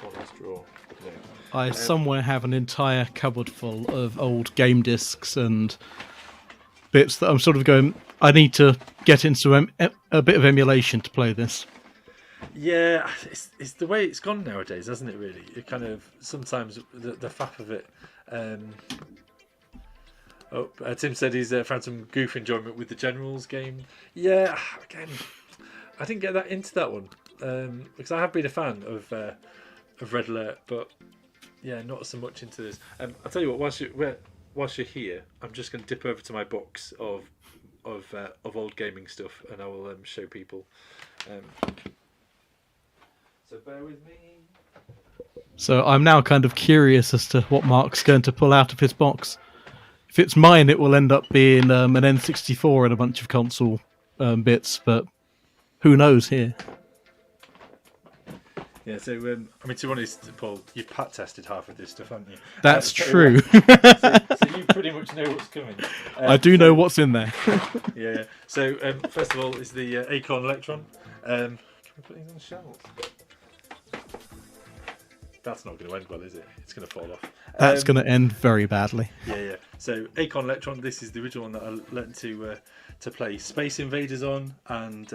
One last drawer. No. I somewhere have an entire cupboard full of old game discs and bits that I'm sort of going, I need to get into a bit of emulation to play this. Yeah, it's the way it's gone nowadays, hasn't it? Really, it kind of sometimes the faff of it. Tim said he's found some goof enjoyment with the Generals game. Yeah, again, I didn't get that into that one because I have been a fan of Red Alert, but yeah, not so much into this. I'll tell you what, whilst you're here, I'm just going to dip over to my box of old gaming stuff, and I will show people. So bear with me. So I'm now kind of curious as to what Mark's going to pull out of his box. If it's mine, it will end up being an N64 and a bunch of console bits, but who knows here? Yeah, so to be honest, Paul, you've pat tested half of this stuff, haven't you? That's true. So you pretty much know what's coming. I do know what's in there. Yeah. So first of all, is the Acorn Electron. Can we put these on the shelves? That's not going to end well, is it? It's going to fall off. That's going to end very badly. Yeah. So Acorn Electron, this is the original one that I learned to play Space Invaders on, and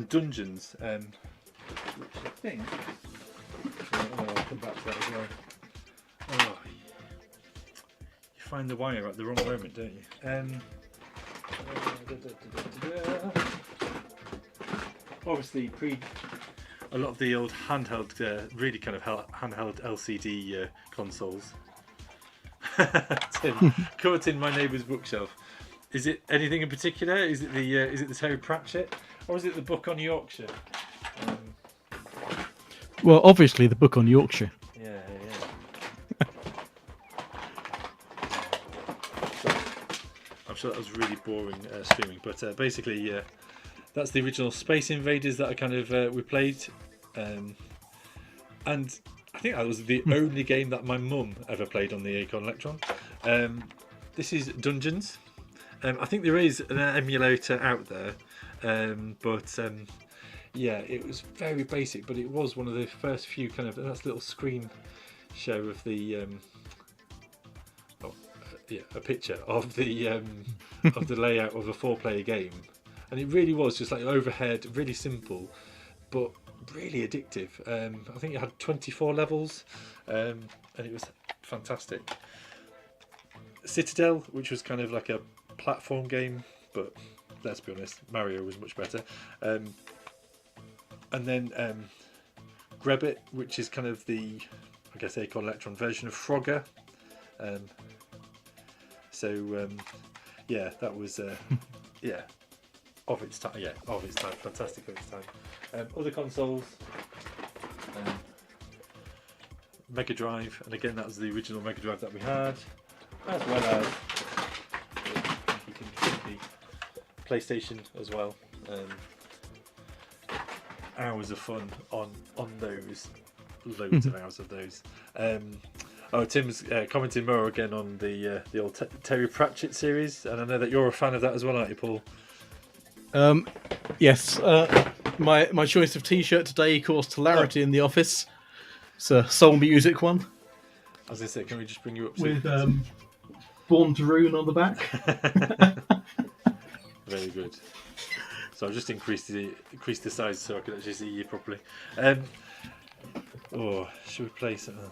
Dungeons, which I think. I'll come back to that as well. Oh, you find the wire at the wrong moment, don't you? Obviously, a lot of the old handheld, really kind of handheld LCD consoles. Tim, caught in my neighbour's bookshelf. Is it anything in particular? Is it the Terry Pratchett, or is it the book on Yorkshire? Well, obviously the book on Yorkshire. Yeah. I'm sure that was really boring streaming, but basically, that's the original Space Invaders that I kind of we played, and I think that was the only game that my mum ever played on the Acorn Electron. This is Dungeons. I think there is an emulator out there, but yeah, it was very basic, but it was one of the first few kind of, and that's a little screen show of the a picture of the layout of a 4-player game, and it really was just like overhead, really simple, but really addictive. I think it had 24 levels, and it was fantastic. Citadel, which was kind of like a platform game, but let's be honest, Mario was much better. And then Grebbit, which is kind of the, I guess, Acorn Electron version of Frogger. That was of its time. Yeah, of its time, fantastic of its time. Other consoles, Mega Drive, and again that was the original Mega Drive that we had, as well as you can see the PlayStation as well. Hours of fun on those, loads of hours of those. Tim's commenting more again on the old Terry Pratchett series, and I know that you're a fan of that as well, aren't you, Paul? Yes. My choice of T-shirt today caused hilarity in the office. It's a Soul Music one. I was going to say, can we just bring you up with Born to Ruin on the back? Very good. So I've just increased the size so I can actually see you properly. Should we play something?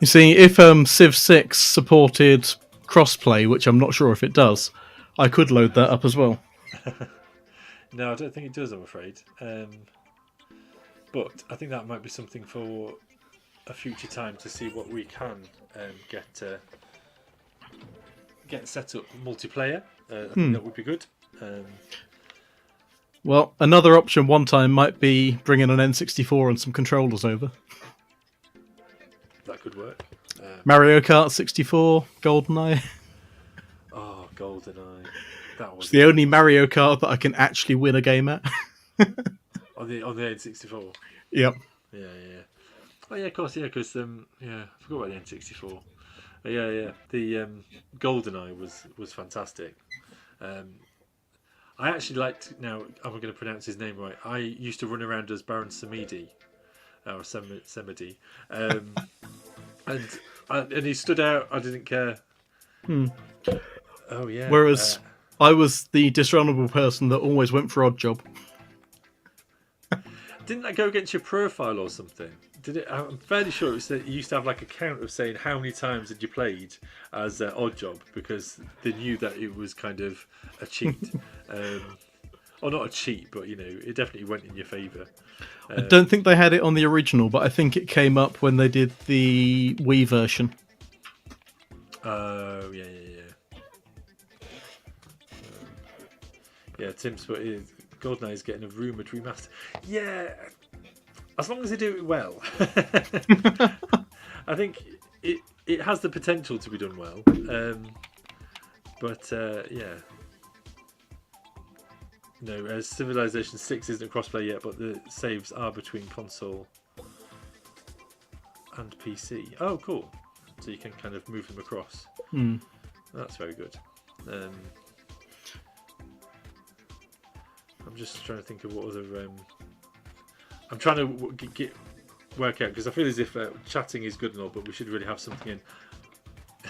You see, if Civ 6 supported crossplay, which I'm not sure if it does, I could load that up as well. No, I don't think it does, I'm afraid. But I think that might be something for a future time to see what we can get set up multiplayer. I think that would be good. Well, another option one time might be bringing an N64 and some controllers over. That could work. Mario Kart 64, GoldenEye. Oh, GoldenEye. That was It's the only Mario Kart that I can actually win a game at. on the N64. Yep. Yeah. Oh yeah, of course. Yeah, because I forgot about the N64. Yeah. The GoldenEye was fantastic. I actually liked. Now I'm going to pronounce his name right. I used to run around as Baron Samedi, or Samedi, and he stood out. I didn't care. Oh yeah. Whereas I was the dishonourable person that always went for odd job. Didn't that go against your profile or something? Did it? I'm fairly sure it was that you used to have like a count of saying how many times had you played as odd job, because they knew that it was kind of a cheat, or not a cheat, but it definitely went in your favour. I don't think they had it on the original, but I think it came up when they did the Wii version. Oh yeah. Yeah, Tim's GoldenEye is getting a rumoured remaster. Yeah, as long as they do it well. I think it has the potential to be done well. No, Civilization 6 isn't crossplay yet, but the saves are between console and PC. Oh, cool. So you can kind of move them across. That's very good. I'm just trying to think of what other. I'm trying to work out, because I feel as if chatting is good and all, but we should really have something in.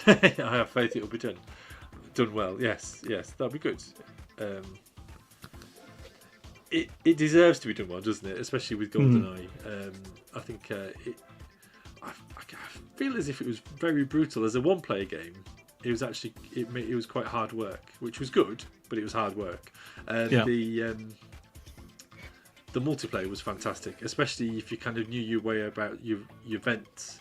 I have faith it will be done well. Yes, that'll be good. It deserves to be done well, doesn't it? Especially with GoldenEye. I think I feel as if it was very brutal as a one-player game. It was actually it was quite hard work, which was good, but it was hard work. The multiplayer was fantastic, especially if you kind of knew your way about your vents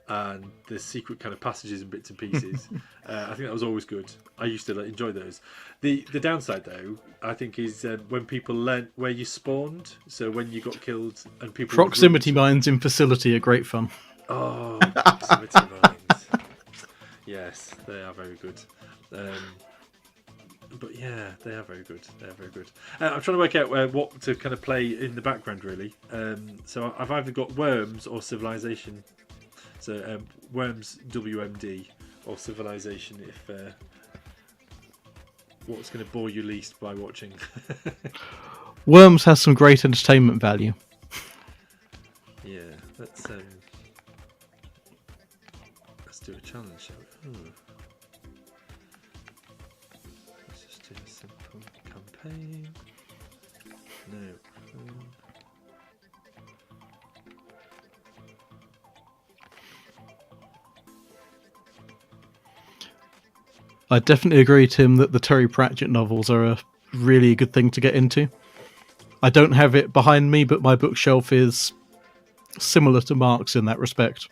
and the secret kind of passages and bits and pieces. I think that was always good. I used to enjoy those. The downside, though, I think, is when people learnt where you spawned. So when you got killed and people proximity mines in facility are great fun. Oh, proximity mines. Yes, they are very good. But yeah, they are very good. I'm trying to work out what to kind of play in the background, really. So I've either got Worms or Civilization. So Worms WMD or Civilization, if what's going to bore you least by watching. Worms has some great entertainment value. Yeah, that's Let's do a challenge, shall we? Let's just do a simple campaign. No. I definitely agree, Tim, that the Terry Pratchett novels are a really good thing to get into. I don't have it behind me, but my bookshelf is similar to Mark's in that respect.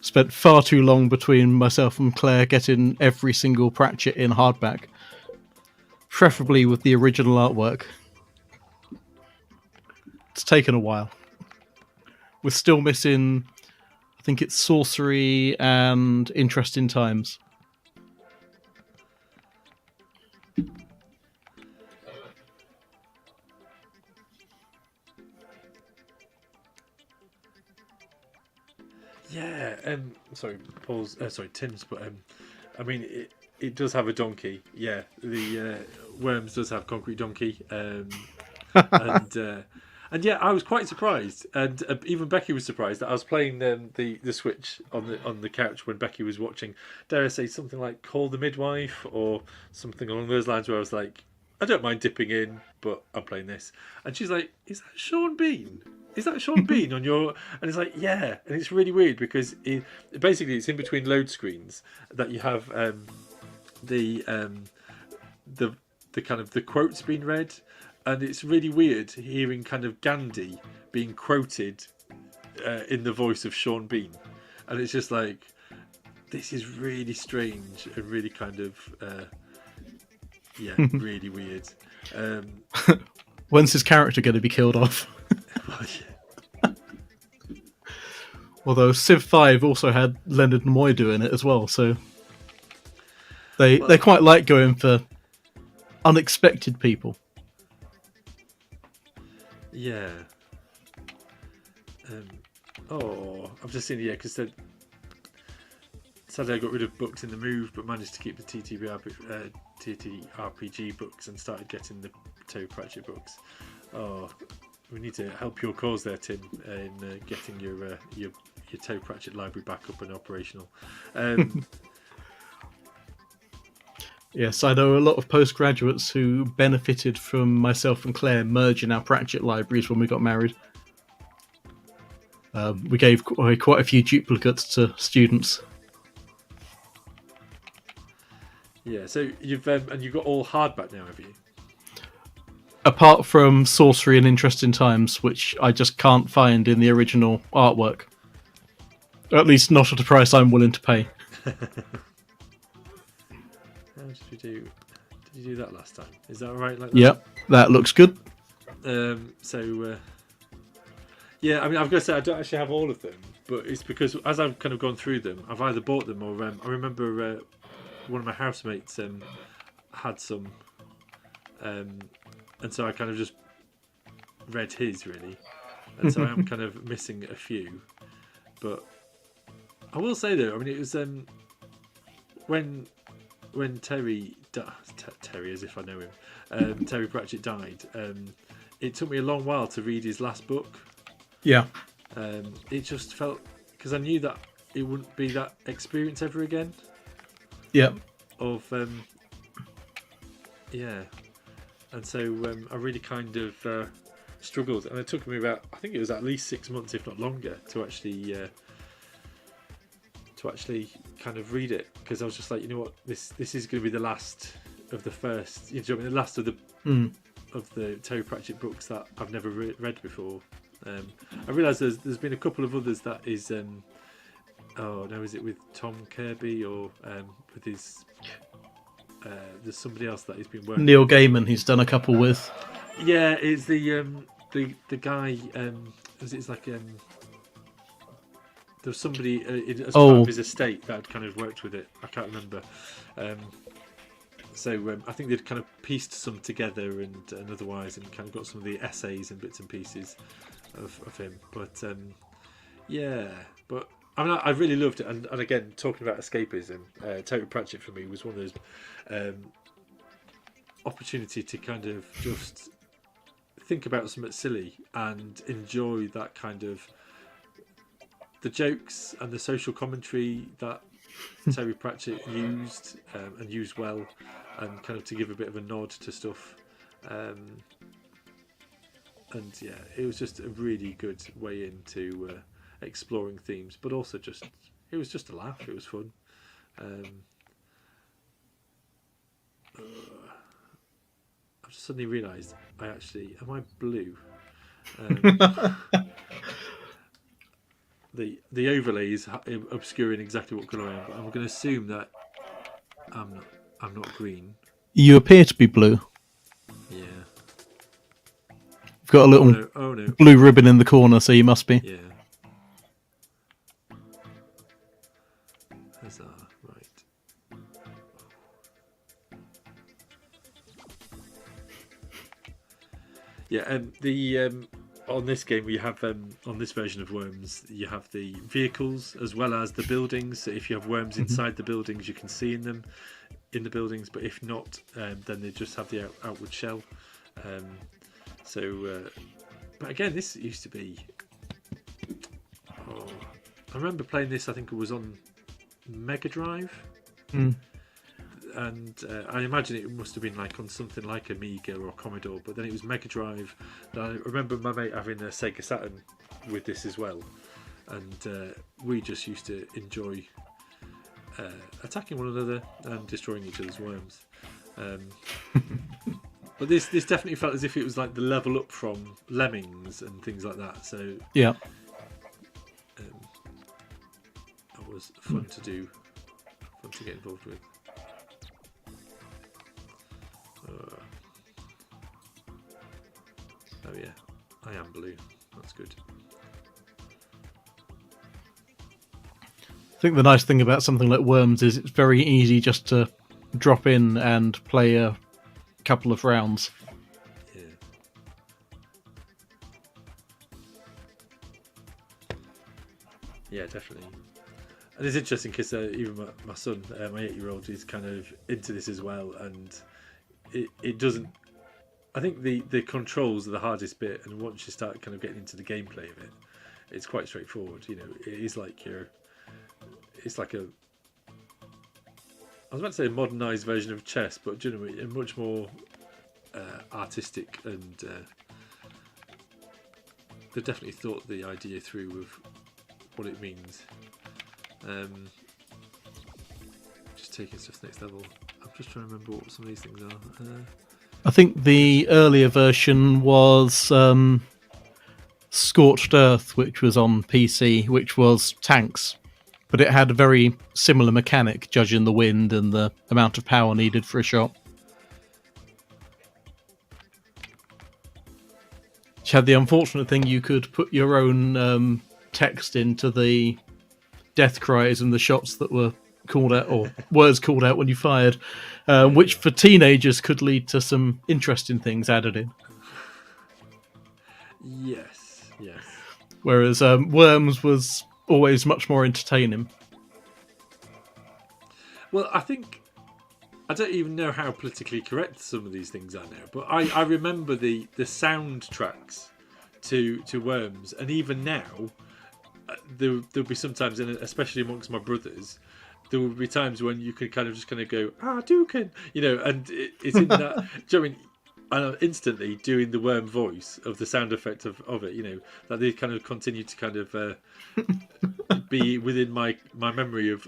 Spent far too long between myself and Claire getting every single Pratchett in hardback, preferably with the original artwork. It's taken a while. We're still missing, I think it's Sorcery and Interesting Times. Yeah, sorry, Tim's, but I mean, it does have a donkey. Yeah, the Worms does have Concrete Donkey, and yeah, I was quite surprised, and even Becky was surprised that I was playing the Switch on the couch when Becky was watching. Dare I say something like Call the Midwife or something along those lines, where I was like, I don't mind dipping in, but I'm playing this, and she's like, "Is that Sean Bean? Is that Sean Bean on your?" And it's like, yeah, and it's really weird because basically it's in between load screens that you have the kind of the quotes being read, and it's really weird hearing kind of Gandhi being quoted in the voice of Sean Bean, and it's just like, this is really strange and really kind of really weird. When's his character going to be killed off? Well, yeah. Although Civ 5 also had Leonard Nimoy doing it as well, so they quite like going for unexpected people. Yeah. I've just seen because sadly I got rid of books in the move, but managed to keep the TTRPG books and started getting the Terry Pratchett books. Oh, we need to help your cause there, Tim, in getting your Terry Pratchett library back up and operational. Yes, I know a lot of postgraduates who benefited from myself and Claire merging our Pratchett libraries when we got married. We gave away quite a few duplicates to students. Yeah, so you've got all hardback now, have you? Apart from Sorcery and Interesting Times, which I just can't find in the original artwork. At least not at a price I'm willing to pay. How did we do? Did you do that last time? Is that all right? Like that? Yep, that looks good. Yeah, I mean, I've got to say I don't actually have all of them, but it's because as I've kind of gone through them, I've either bought them or I remember one of my housemates had some, and so I kind of just read his really, and so I am kind of missing a few. But I will say though, I mean, it was when Terry as if I know him, Terry Pratchett died. It took me a long while to read his last book. Yeah. It just felt, because I knew that it wouldn't be that experience ever again. Yeah. Of and so I really kind of struggled, and it took me about, I think it was at least 6 months, if not longer, to actually kind of read it, because I was just like, you know what, this is going to be the last of the first, you know, the last of the of the Terry Pratchett books that I've never read before. I realise there's been a couple of others that is is it with Tom Kirby or with his there's somebody else that he's been working Neil with. Gaiman he's done a couple with. Yeah, it's the guy it's like there's somebody as part of his estate that had kind of worked with it. I can't remember. So I think they'd kind of pieced some together and otherwise, and kind of got some of the essays and bits and pieces of him. But but I mean, I really loved it. And again, talking about escapism, Terry Pratchett for me was one of those opportunity to kind of just think about something silly and enjoy that kind of the jokes and the social commentary that Terry Pratchett used and used well, and kind of to give a bit of a nod to stuff. And yeah, it was just a really good way into exploring themes, but also it was just a laugh. It was fun. I've just suddenly realised am I blue? The overlay is obscuring exactly what colour I am, but I'm going to assume that I'm not green. You appear to be blue. Yeah. You've got a little blue ribbon in the corner, so you must be. Yeah. Huzzah, right. Yeah, on this game we have on this version of Worms, you have the vehicles as well as the buildings. So if you have worms inside the buildings, you can see in the buildings, but if not, then they just have the outward shell. But again, this used to be. I remember playing this. I think it was on Mega Drive, and I imagine it must have been like on something like Amiga or Commodore. But then it was Mega Drive. And I remember my mate having a Sega Saturn with this as well, and we just used to enjoy attacking one another and destroying each other's worms. But this definitely felt as if it was like the level up from Lemmings and things like that. So yeah, that was fun to do, fun to get involved with. Oh yeah, I am blue. That's good. I think the nice thing about something like Worms is it's very easy just to drop in and play a couple of rounds. Yeah, definitely. And it's interesting because even my son, my 8-year-old, is kind of into this as well, and it doesn't. I think the controls are the hardest bit, and once you start kind of getting into the gameplay of it, it's quite straightforward. You know, it is like it's like I was about to say a modernised version of chess, but generally a much more artistic, and they definitely thought the idea through of what it means. Just taking stuff to the next level. I'm just trying to remember what some of these things are. I think the earlier version was Scorched Earth, which was on PC, which was tanks. But it had a very similar mechanic, judging the wind and the amount of power needed for a shot. Which had the unfortunate thing you could put your own text into the death cries and the shots that were called out, or words called out when you fired, which for teenagers could lead to some interesting things added in. Yes. Whereas Worms was always much more entertaining. Well, I don't even know how politically correct some of these things are now, but I remember the soundtracks to Worms, and even now there'll be sometimes, and especially amongst my brothers, there will be times when you can kind of go, Dukin, and it's in that. Do you know what I mean? And instantly doing the worm voice of the sound effect of it, that they kind of continue to kind of be within my memory of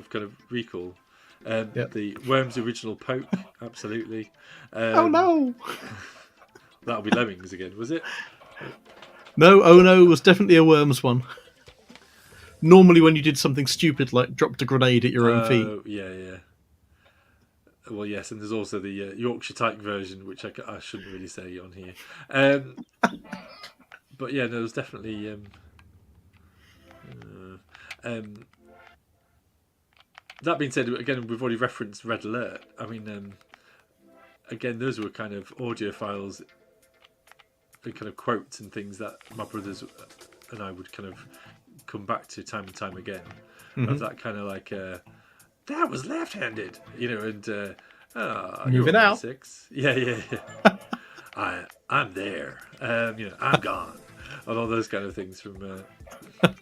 kind of recall. Yep. The Worms original poke, absolutely. Oh no! That'll be Lemmings again, was it? No, oh no, it was definitely a Worms one. Normally when you did something stupid like dropped a grenade at your own feet. Yeah. Well, yes, and there's also the Yorkshire Tyke version, which I shouldn't really say on here. But yeah, no, there's definitely... that being said, again, we've already referenced Red Alert. I mean, again, those were kind of audio files and kind of quotes and things that my brothers and I would kind of come back to time and time again. Mm-hmm. Of that kind of like... that was left-handed, and moving out. 6. Yeah. I'm there. I'm gone, and all those kind of things from. I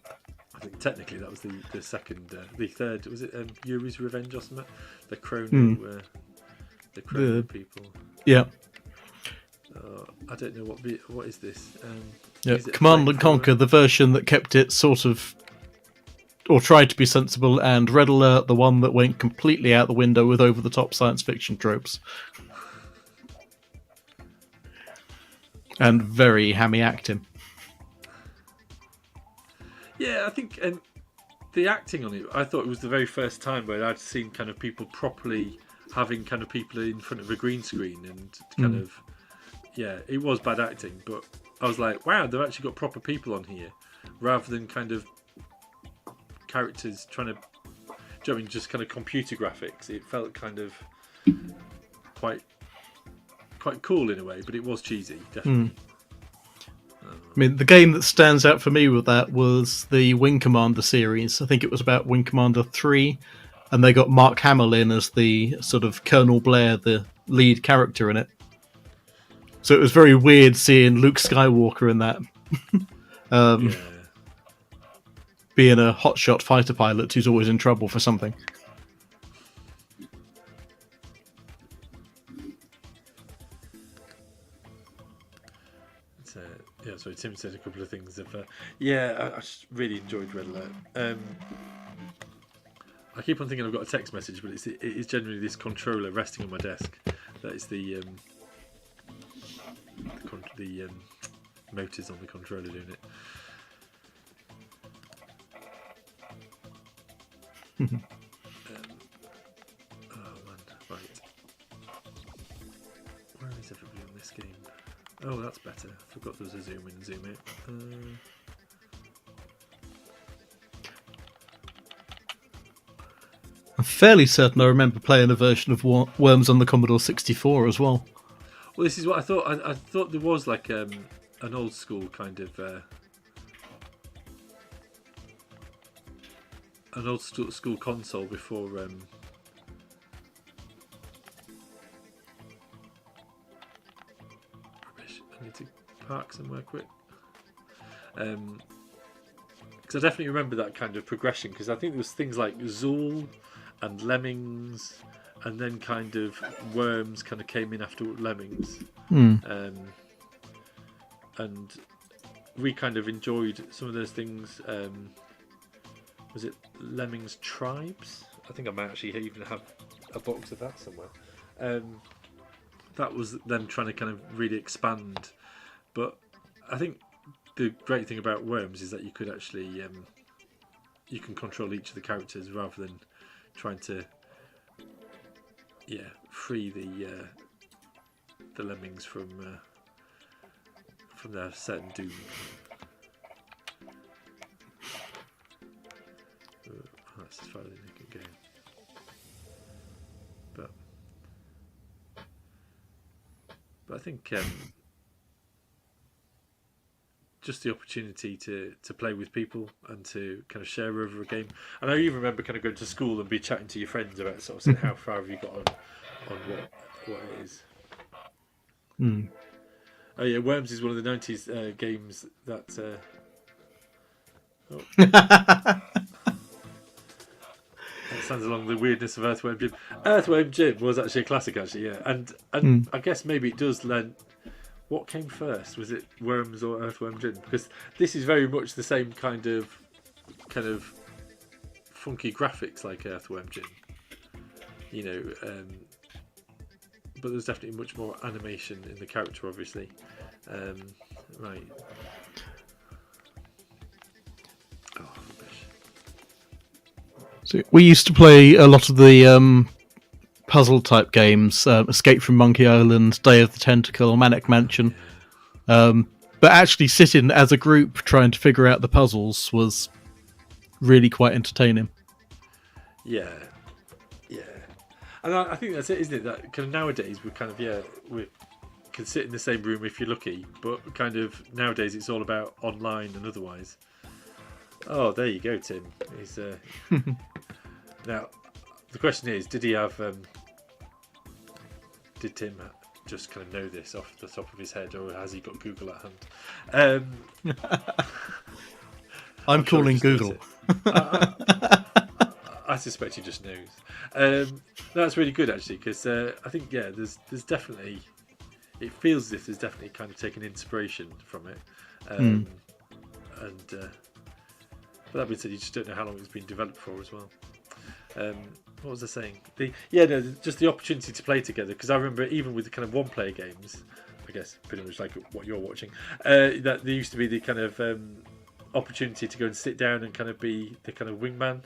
think technically that was the second, the third. Was it Yuri's Revenge or something? The Chrono, the Chrono people. Yeah. I don't know what is this. Yeah, Is it Command and Conquer, the version that kept it sort of, or tried to be sensible, and Red Alert, the one that went completely out the window with over-the-top science fiction tropes. And very hammy acting. Yeah, I think the acting on it, I thought it was the very first time where I'd seen kind of people properly having kind of people in front of a green screen and kind of, yeah, it was bad acting, but I was like, wow, they've actually got proper people on here, rather than kind of characters trying to, do you know what I mean, just kind of computer graphics. It felt kind of quite cool in a way, but it was cheesy, definitely. I mean, the game that stands out for me with that was the Wing Commander series. I think it was about Wing Commander 3, and they got Mark Hamill in as the sort of Colonel Blair, the lead character in it. So it was very weird seeing Luke Skywalker in that. Being a hotshot fighter pilot who's always in trouble for something. Yeah, sorry, Tim said a couple of things. I just really enjoyed Red Alert. I keep on thinking I've got a text message, but it is generally this controller resting on my desk. That is the motors on the controller doing it. Oh man, right. Where is everybody on this game? Oh, that's better. I forgot there was a zoom in and zoom out. I'm fairly certain I remember playing a version of Worms on the Commodore 64 as well. Well, this is what I thought. I thought there was like an old school kind of an old school console before. I need to park somewhere quick. Because I definitely remember that kind of progression. Because I think there was things like Zool and Lemmings, and then kind of Worms kind of came in after Lemmings. And we kind of enjoyed some of those things. Was it Lemmings Tribes? I think I might actually even have a box of that somewhere. That was them trying to kind of really expand. But I think the great thing about Worms is that you could actually you can control each of the characters rather than trying to free the lemmings from their certain doom. That's as far as they can go. But I think just the opportunity to play with people and to kind of share over a game. And I even remember kind of going to school and be chatting to your friends about sort of saying how far have you got on what it is. Oh yeah, Worms is one of the 90s games that that sounds along the weirdness of Earthworm Jim. Earthworm Jim was actually a classic, actually, yeah. And I guess maybe it does lend. What came first? Was it Worms or Earthworm Jim? Because this is very much the same kind of funky graphics like Earthworm Jim, you know. But there's definitely much more animation in the character, obviously. Right. Oh, rubbish. So we used to play a lot of the puzzle type games, Escape from Monkey Island, Day of the Tentacle, Manic Mansion. But actually sitting as a group trying to figure out the puzzles was really quite entertaining. Yeah. And I think that's it, isn't it? That kind of nowadays we can sit in the same room if you're lucky, but kind of nowadays it's all about online and otherwise. Oh, there you go, Tim. He's now the question is, did Tim just kind of know this off the top of his head, or has he got Google at hand? I'm calling Google. I suspect he just knows. That's really good actually, because I think there's definitely, it feels as if there's definitely kind of taken inspiration from it, and but that being said, you just don't know how long it's been developed for as well. What was I saying? Just the opportunity to play together, because I remember even with the kind of one-player games, I guess pretty much like what you're watching, that there used to be the kind of opportunity to go and sit down and kind of be the kind of wingman.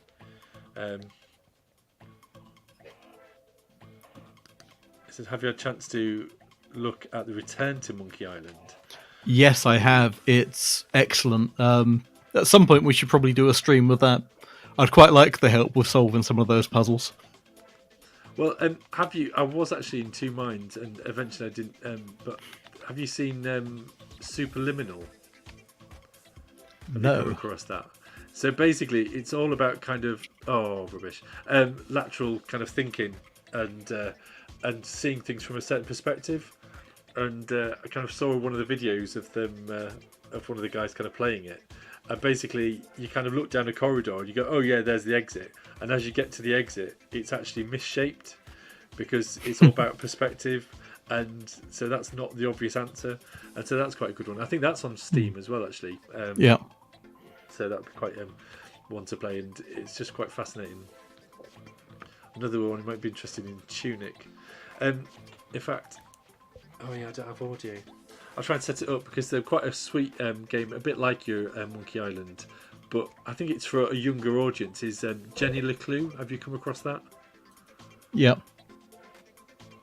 So have you had a chance to look at the Return to Monkey Island? Yes, I have. It's excellent. At some point, we should probably do a stream with that. I'd quite like the help with solving some of those puzzles. Well, have you? I was actually in two minds, and eventually I didn't. But have you seen Superliminal? Have you come across that? So basically, it's all about kind of rubbish, lateral kind of thinking and seeing things from a certain perspective. And I kind of saw one of the videos of them of one of the guys kind of playing it. And basically, you kind of look down a corridor and you go, oh yeah, there's the exit. And as you get to the exit, it's actually misshaped because it's all about perspective. And so that's not the obvious answer. And so that's quite a good one. I think that's on Steam as well, actually. Yeah. So that would be quite one to play. And it's just quite fascinating. Another one you might be interested in, Tunic. In fact, oh yeah, I don't have audio. I'll try and set it up because they're quite a sweet game, a bit like your Monkey Island, but I think it's for a younger audience. Is Jenny LeClue? Have you come across that? Yeah.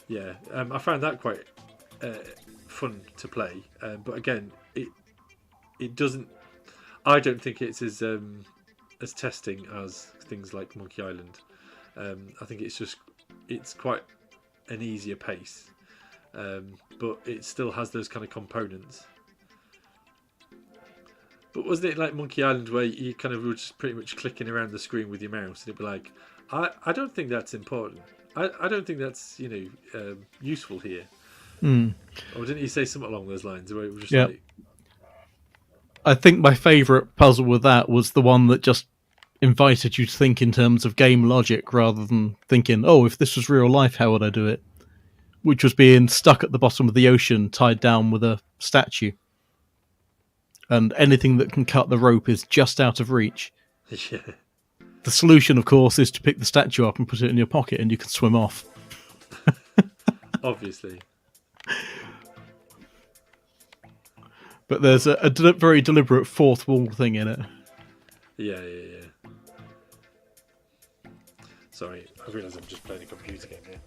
Yeah, I found that quite fun to play, but again, it doesn't. I don't think it's as testing as things like Monkey Island. I think it's quite an easier pace. But it still has those kind of components. But wasn't it like Monkey Island where you kind of were just pretty much clicking around the screen with your mouse and it'd be like, I don't think that's important. I don't think that's useful here. Or didn't you say something along those lines where it was just like... I think my favourite puzzle with that was the one that just invited you to think in terms of game logic rather than thinking, oh, if this was real life, how would I do it? Which was being stuck at the bottom of the ocean, tied down with a statue. And anything that can cut the rope is just out of reach. Yeah. The solution, of course, is to pick the statue up and put it in your pocket and you can swim off. Obviously. But there's a very deliberate fourth wall thing in it. Yeah. Sorry, I realise I'm just playing a computer game here.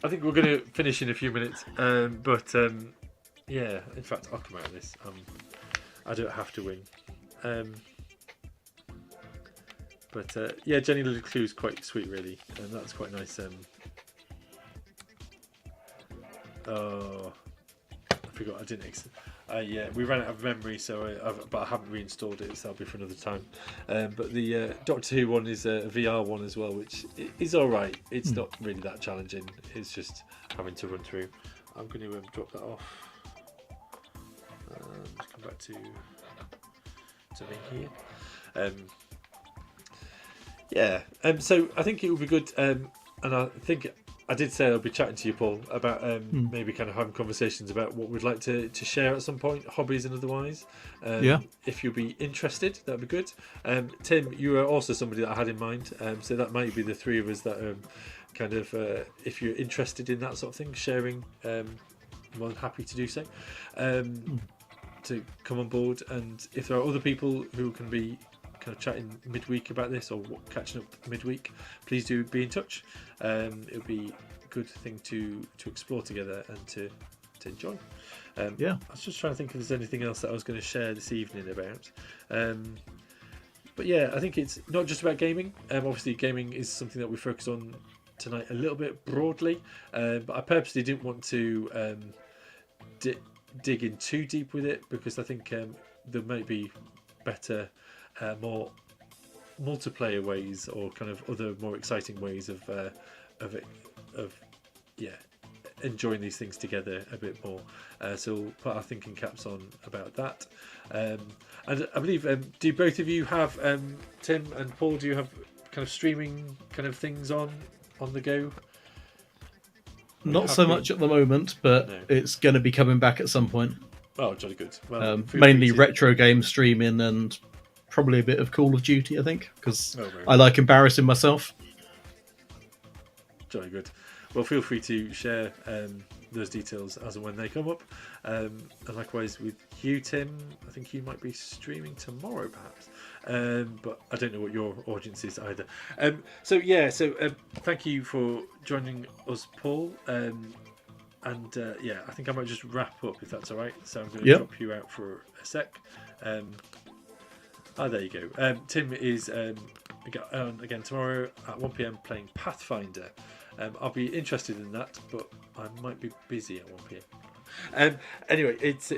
I think we're going to finish in a few minutes, but in fact, I'll come out of this. I don't have to win. Jenny LeClue is quite sweet, really, and that's quite nice. I forgot I didn't. We ran out of memory, but I haven't reinstalled it, so that'll be for another time. But the Doctor Who one is a VR one as well, which is all right. It's not really that challenging. It's just having to run through. I'm going to drop that off. Just come back to me here. So I think it would be good, and I think I did say I'll be chatting to you, Paul, about maybe kind of having conversations about what we'd like to share at some point, hobbies and otherwise. If you'd be interested, that'd be good. Tim, you are also somebody that I had in mind, so that might be the three of us that kind of, if you're interested in that sort of thing, sharing, more than happy to do so, to come on board. And if there are other people who can be kind of chatting midweek about this or catching up midweek, please do be in touch. It would be a good thing to explore together and to enjoy. I was just trying to think if there's anything else that I was going to share this evening about. But yeah, I think it's not just about gaming. Obviously, gaming is something that we focus on tonight a little bit broadly, but I purposely didn't want to dig in too deep with it because I think there might be better, more multiplayer ways enjoying these things together a bit more. So we'll put our thinking caps on about that. And I believe, do both of you have, Tim and Paul, do you have kind of streaming kind of things on the go? Not so much at the moment, but No. it's going to be coming back at some point. Oh, jolly good. Well, Mainly retro game streaming and probably a bit of Call of Duty, I think, because I like embarrassing myself. Jolly good. Well, feel free to share those details as and when they come up. And likewise with you, Tim, I think you might be streaming tomorrow, perhaps. But I don't know what your audience is either. So thank you for joining us, Paul. I think I might just wrap up if that's all right. So I'm going to drop you out for a sec. There you go. Tim is again tomorrow at 1 p.m. playing Pathfinder. I'll be interested in that, but I might be busy at 1 p.m. Anyway, it's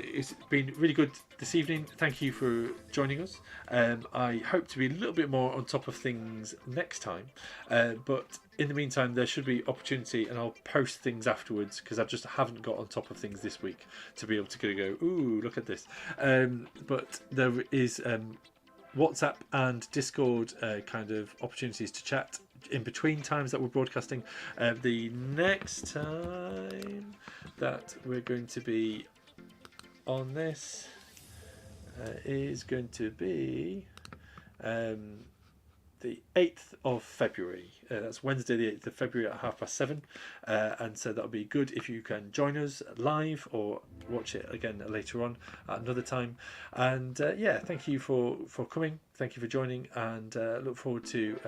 been really good this evening. Thank you for joining us. I hope to be a little bit more on top of things next time. But in the meantime, there should be opportunity, and I'll post things afterwards because I just haven't got on top of things this week to be able to go, ooh, look at this. But there is WhatsApp and Discord kind of opportunities to chat in between times that we're broadcasting. The next time that we're going to be on this is going to be the 8th of February. That's Wednesday the 8th of February at 7:30. And so that'll be good if you can join us live or watch it again later on at another time. And thank you for coming. Thank you for joining, and look forward to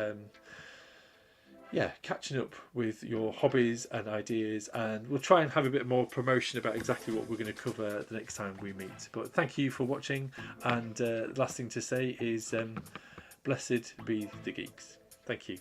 catching up with your hobbies and ideas, and we'll try and have a bit more promotion about exactly what we're going to cover the next time we meet. But thank you for watching, and the last thing to say is blessed be the geeks. Thank you.